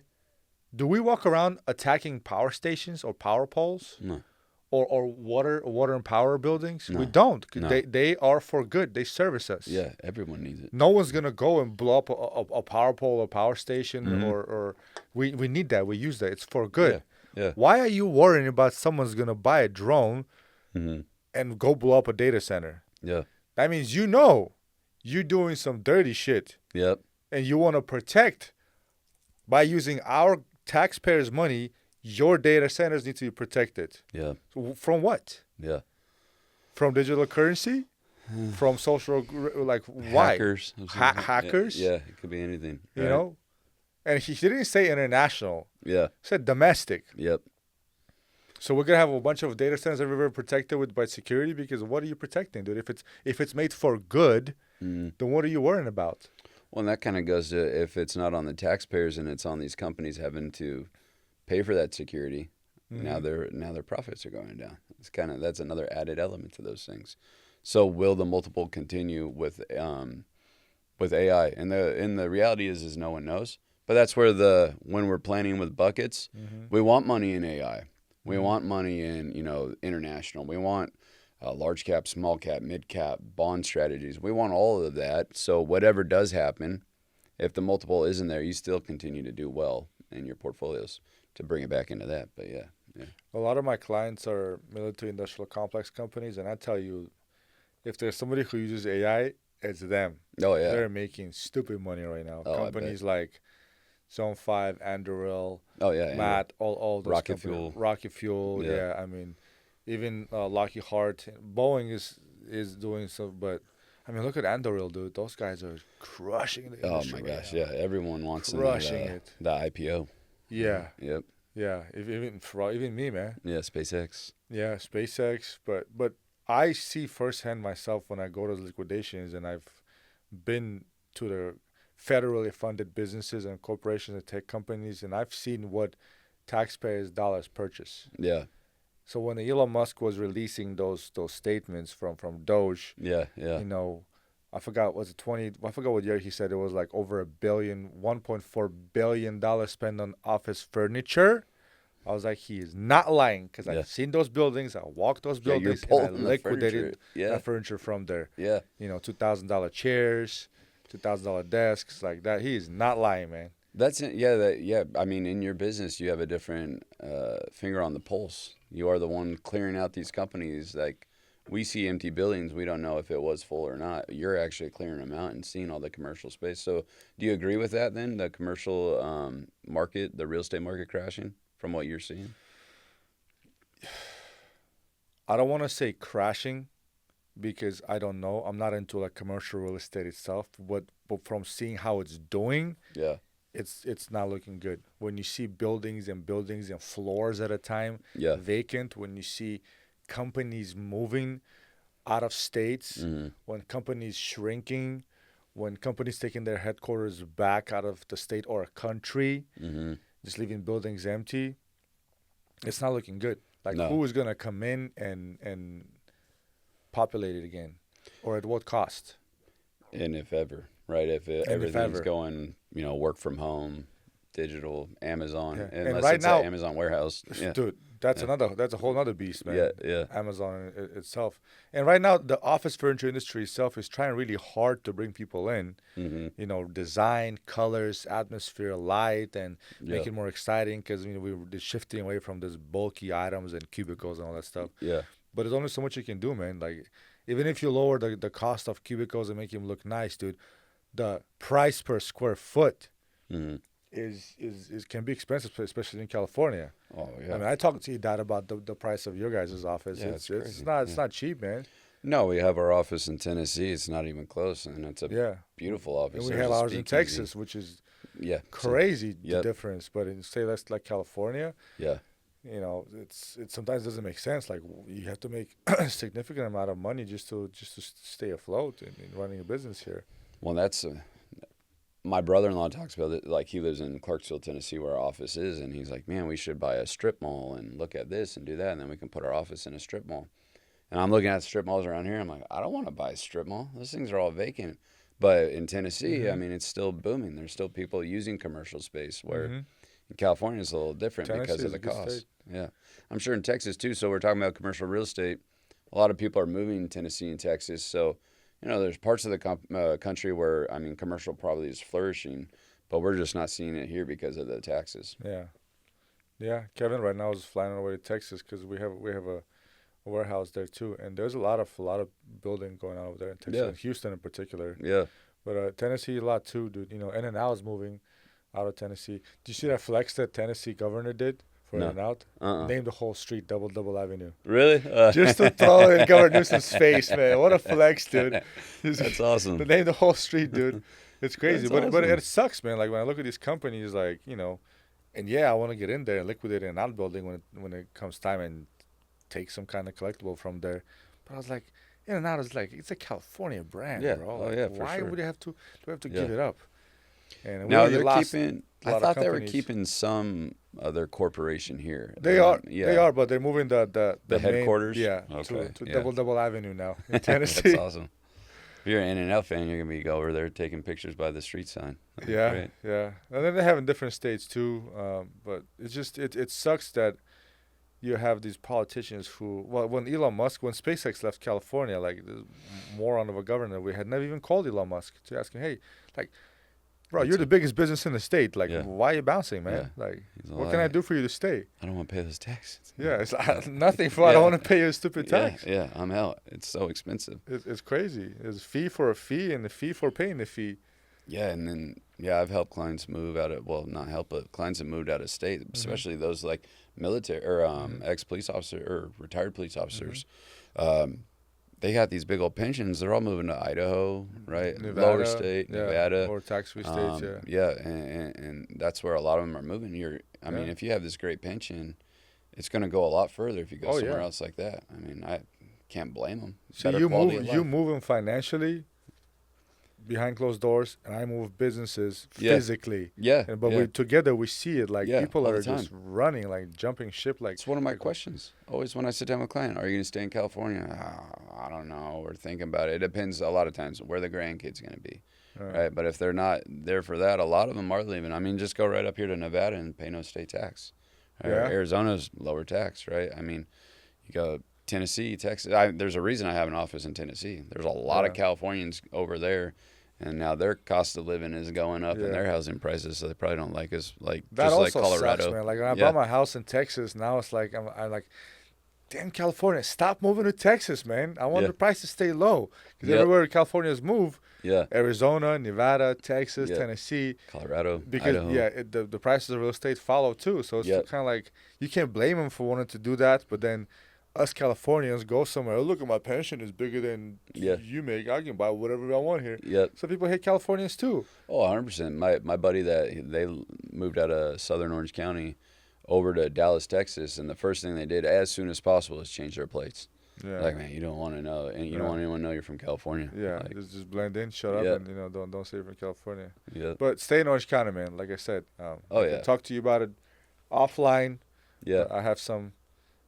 do we walk around attacking power stations or power poles? No. Or water and power buildings? No. We don't. No. They are for good. They service us. Yeah, everyone needs it. No one's gonna go and blow up a power pole or power station Mhm. or we need that. We use that. It's for good. Yeah. Why are you worrying about someone's gonna buy a drone Mm-hmm. and go blow up a data center? Yeah. That means you're doing some dirty shit Yep. and you want to protect by using our taxpayers' money. Your data centers need to be protected. Yeah. From what? Yeah. From digital currency? From social, like, why? Hackers. Hackers? Yeah, it could be anything. You right? know? And he didn't say international. Yeah. He said domestic. Yep. So we're gonna have a bunch of data centers everywhere protected by security because what are you protecting, dude? If it's made for good, Mm. then what are you worrying about? Well, and that kind of goes to if it's not on the taxpayers and it's on these companies having to pay for that security. Now their profits are going down. That's another added element to those things. So will the multiple continue with AI? And the reality is no one knows. But that's where when we're planning with buckets, we want money in AI. We want money in international. We want large cap, small cap, mid cap, bond strategies. We want all of that. So whatever does happen, if the multiple isn't there, you still continue to do well in your portfolios to bring it back into that. But yeah. A lot of my clients are military industrial complex companies, and I tell you, if there's somebody who uses AI, it's them. Oh yeah. They're making stupid money right now. Oh, Companies like Zone 5, Anduril, Oh yeah. Matt, all those Rocket companies. Fuel. Rocket Fuel, Yeah. yeah. I mean, even Lockheed Martin, Boeing is doing so, but I mean, look at Anduril, dude. Those guys are crushing the Oh industry my right gosh, now. yeah. Everyone wants Crushing it. the IPO. Yeah, Yep. yeah. Even me, man. Yeah, SpaceX. Yeah, SpaceX, but I see firsthand myself when I go to liquidations, and I've been to the federally funded businesses and corporations and tech companies, and I've seen what taxpayers' dollars purchase. Yeah. So when Elon Musk was releasing those statements from Doge, Yeah. Yeah. you know, I forgot what year he said it was like over $1.4 billion spent on office furniture. I was like, he is not lying because Yeah. I've seen those buildings. I walked those Yeah, you're buildings and I pulling the liquidated furniture. Yeah. that furniture from there. Yeah. $2,000 chairs, $2,000 desks, like that. He is not lying, man. That's it. Yeah. I mean, in your business, you have a different finger on the pulse. You are the one clearing out these companies. Like, we see empty buildings. We don't know if it was full or not. You're actually clearing them out and seeing all the commercial space. So do you agree with that then? The commercial market, the real estate market crashing from what you're seeing? I don't want to say crashing because I don't know. I'm not into like commercial real estate itself, but from seeing how it's doing, Yeah. it's not looking good. When you see buildings and floors at a time Yeah. vacant, when you see companies moving out of states, Mm-hmm. when companies shrinking, when companies taking their headquarters back out of the state or a country, Mm-hmm. just leaving buildings empty, it's not looking good. Like, No. who is going to come in and populate it again? Or at what cost? And if ever, right? If everything's ever. going, work from home, digital, Amazon, Yeah. And unless right it's now- an Amazon warehouse. Yeah. Dude, that's a whole other beast, man. Yeah. Amazon itself. And right now, the office furniture industry itself is trying really hard to bring people in. Mm-hmm. Design, colors, atmosphere, light, and Yeah. make it more exciting because we're shifting away from these bulky items and cubicles and all that stuff. Yeah. but there's only so much you can do, man. Like, even if you lower the cost of cubicles and make them look nice, dude, the price per square foot Mm-hmm. is can be expensive, especially in California. Oh I yeah. mean, I talked to your dad about the price of your guys' office. Yeah, it's it's crazy. it's not cheap, man. No, we have our office in Tennessee. It's not even close, and it's a Yeah, beautiful office. and we There's have a ours in speakeasy. Texas, which is Yeah. crazy the Yep. difference. But in say that's like California, Yeah. you know, it sometimes doesn't make sense. Like you have to make a significant amount of money just to stay afloat in running a business here. Well, that's my brother-in-law talks about it. Like he lives in Clarksville, Tennessee, where our office is, and he's like, "Man, we should buy a strip mall and look at this and do that, and then we can put our office in a strip mall." And I'm looking at strip malls around here. I'm like, I don't want to buy a strip mall. Those things are all vacant. But in Tennessee, I mean, it's still booming. There's still people using commercial space. Where in California, it's a little different because of the cost. Yeah, I'm sure in Texas too. So we're talking about commercial real estate. A lot of people are moving to Tennessee and Texas. So there's parts of the country where commercial probably is flourishing, but we're just not seeing it here because of the taxes. Yeah. Kevin right now is flying away to Texas because we have a warehouse there too, and there's a lot of building going on over there in Texas, and Houston in particular. Yeah. But Tennessee a lot too, dude. In-N-Out is moving out of Tennessee. Do you see that flex that Tennessee governor did for No. In-N-Out? Named the whole street Double Avenue. Really? Just to throw it in Governor Newsom's face, man. What a flex, dude. That's awesome. They named the whole street, dude. It's crazy, That's but awesome. it sucks, man. Like when I look at these companies, like and I want to get in there and liquidate an out building when it comes time and take some kind of collectible from there. But I was like, In-N-Out is like, it's a California brand, Yeah. bro. Oh, Like, yeah, for why sure. would do we have to Yeah. give it up? And Now we they're lost keeping. a I lot of thought they were companies. keeping some other corporation here. They are, but they're moving the main- headquarters? yeah, Okay, to yeah. Double Avenue now in That's Tennessee. awesome. If you're an In-N-Out fan, you're gonna be over there taking pictures by the street sign. That'd be Yeah, great. yeah. And then they have in different states too. But it's just it sucks that you have these politicians who, well, when SpaceX left California, like the moron of a governor, we had never even called Elon Musk to ask him, hey, like, bro, you're the biggest business in the state. Like, Yeah. why are you bouncing, man? Yeah. Like, He's what can I like, do for you to stay? I don't want to pay those taxes. Yeah, it's like, nothing for. I don't want to pay you a stupid tax. Yeah, I'm out. It's so expensive. It's crazy. It's fee for a fee and the fee for paying the fee. Yeah, and then I've helped clients move out of not help, but clients have moved out of state, especially those like military or ex-police officer or retired police officers. They got these big old pensions. They're all moving to Idaho, right? Nevada, Lower state, yeah, Nevada, or tax-free states. and that's where a lot of them are moving. I mean, if you have this great pension, it's going to go a lot further if you go somewhere else like that. I mean, I can't blame them. So you move them financially behind closed doors, and I move businesses physically. Yeah. But together we see it. Like people all the are just running, like jumping ship. Like it's one of my questions. Always when I sit down with a client, are you going to stay in California? I don't know. We're thinking about it. It depends a lot of times where the grandkids going to be. Right. But if they're not there for that, a lot of them are leaving. I mean, just go right up here to Nevada and pay no state tax. Right? Yeah. Arizona's lower tax, right? I mean, you go Tennessee, Texas. There's a reason I have an office in Tennessee. There's a lot of Californians over there. And now their cost of living is going up and their housing prices, so they probably don't like us. Like that just also like Colorado. sucks, man. Like when I bought my house in Texas, now it's like I'm like, damn California, stop moving to Texas, man. I want the price to stay low because everywhere Californians move, Arizona, Nevada, Texas, Tennessee, Colorado, because Idaho. the prices of real estate follow too. So it's kind of like you can't blame them for wanting to do that, but then us Californians go somewhere. Oh, look at my pension is bigger than you make. I can buy whatever I want here. Yep. So people hate Californians too. Oh, 100%. My buddy they moved out of Southern Orange County over to Dallas, Texas, and the first thing they did as soon as possible is change their plates. Yeah. Like, man, you don't want to know, and you don't want anyone to know you're from California. Yeah, like, just blend in, shut up, and don't say you're from California. Yeah. But stay in Orange County, man. Like I said, I can talk to you about it offline. Yeah. I have some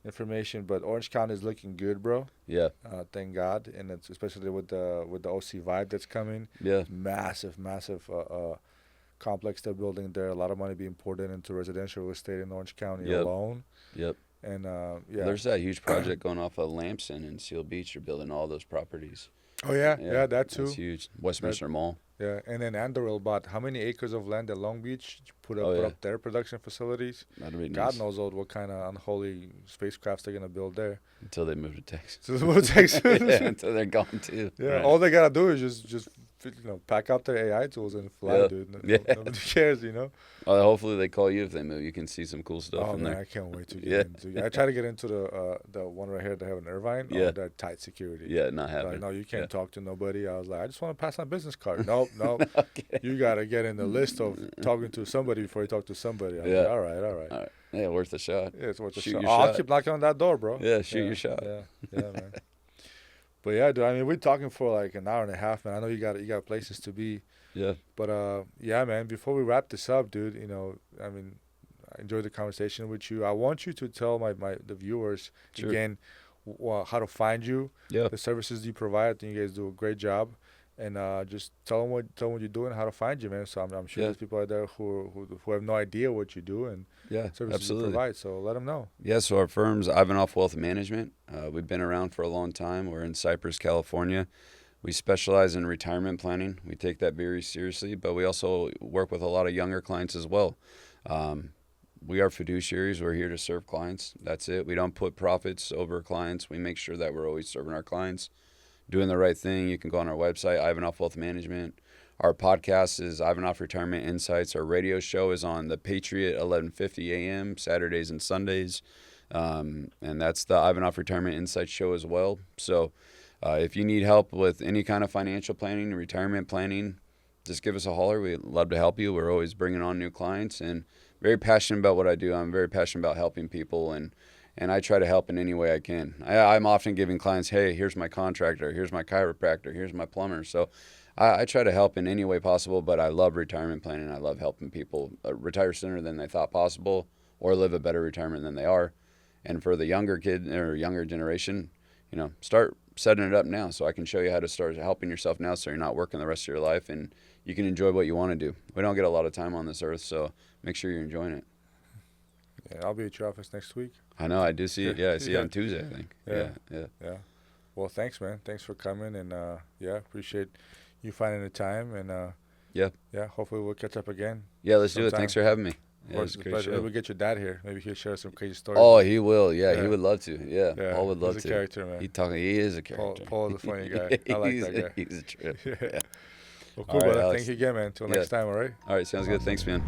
information, but Orange County is looking good, bro. Yeah. Thank God, and it's especially with the OC Vibe that's coming. Yeah. Massive complex they're building there. A lot of money being poured into residential real estate in Orange County alone. Yep. And there's that huge project going off of Lamson and Seal Beach. You're building all those properties. Oh yeah, that too. That's huge. Westminster Mall. Yeah, and then Anduril bought how many acres of land at Long Beach to put up their production facilities. That'd be God nice. knows what kind of unholy spacecrafts they're gonna build there. Until they move to Texas. So we'll Texas. Yeah, until they're gone too. Yeah, Right. all they gotta do is just pack up their AI tools and fly, Yep. dude. Yeah. Nobody cares, you know. Hopefully they call you if they move. You can see some cool stuff Oh in man, there. I can't wait to get Yeah. into. I try to get into the one right here that have an Irvine. Yeah. Oh, they're tight security. Yeah, not Like, happening. no, you can't Yeah. talk to nobody. I was like, I just want to pass my business card. Nope, nope. Okay. You gotta get in the list of talking to somebody before you talk to somebody. I'm Yeah. like, all right. All right. Yeah, worth a shot. Yeah, it's worth a Shoot shot. your I'll shot. keep knocking on that door, bro. Yeah, shoot your shot. Yeah, man. But yeah, dude. I mean, we're talking for like an hour and a half, man. I know you got places to be. Yeah. But yeah, man. Before we wrap this up, dude, I mean, I enjoyed the conversation with you. I want you to tell the viewers Sure. again how to find you, Yeah. the services you provide. I think you guys do a great job, and just tell them what you're doing, how to find you, man. So I'm sure Yeah. there's people out there who have no idea what you do and Yeah, services absolutely. you provide. So let them know. Yeah, so our firm's Ivanoff Wealth Management. We've been around for a long time. We're in Cypress, California. We specialize in retirement planning. We take that very seriously, but we also work with a lot of younger clients as well. We are fiduciaries. We're here to serve clients. That's it. We don't put profits over clients. We make sure that we're always serving our clients, doing the right thing. You can go on our website, Ivanoff Wealth Management. Our podcast is Ivanoff Retirement Insights. Our radio show is on the Patriot, 11:50 a.m., Saturdays and Sundays. And that's the Ivanoff Retirement Insights show as well. So if you need help with any kind of financial planning, retirement planning, just give us a holler. We'd love to help you. We're always bringing on new clients and very passionate about what I do. I'm very passionate about helping people, and I try to help in any way I can. I'm often giving clients, hey, here's my contractor, here's my chiropractor, here's my plumber. So I try to help in any way possible, but I love retirement planning. I love helping people retire sooner than they thought possible or live a better retirement than they are. And for the younger kid or younger generation, start setting it up now so I can show you how to start helping yourself now so you're not working the rest of your life and you can enjoy what you want to do. We don't get a lot of time on this earth, so make sure you're enjoying it. Yeah, I'll be at your office next week. I know, I do see it. Yeah, I see it Yeah. on Tuesday, I think. Yeah. Yeah. Well, thanks, man. Thanks for coming, and appreciate you finding the time, and Yeah. hopefully we'll catch up again. Yeah, let's do it. Sometime. Thanks for having me. Of Yeah, course, it's a it's a great pleasure. Maybe show. we'll get your dad here. Maybe he'll share some crazy stories. Oh, he will. Yeah, Yeah. he would love to. Yeah, Yeah, Paul would love he's to. a character, man. He is a character. Paul is a funny guy. I like He's that guy. He's a trip. Yeah. Yeah. Well, cool, All right, brother. Alex. Thank you again, man. Until Yeah. next time, all right? All right, sounds good. Thanks, man.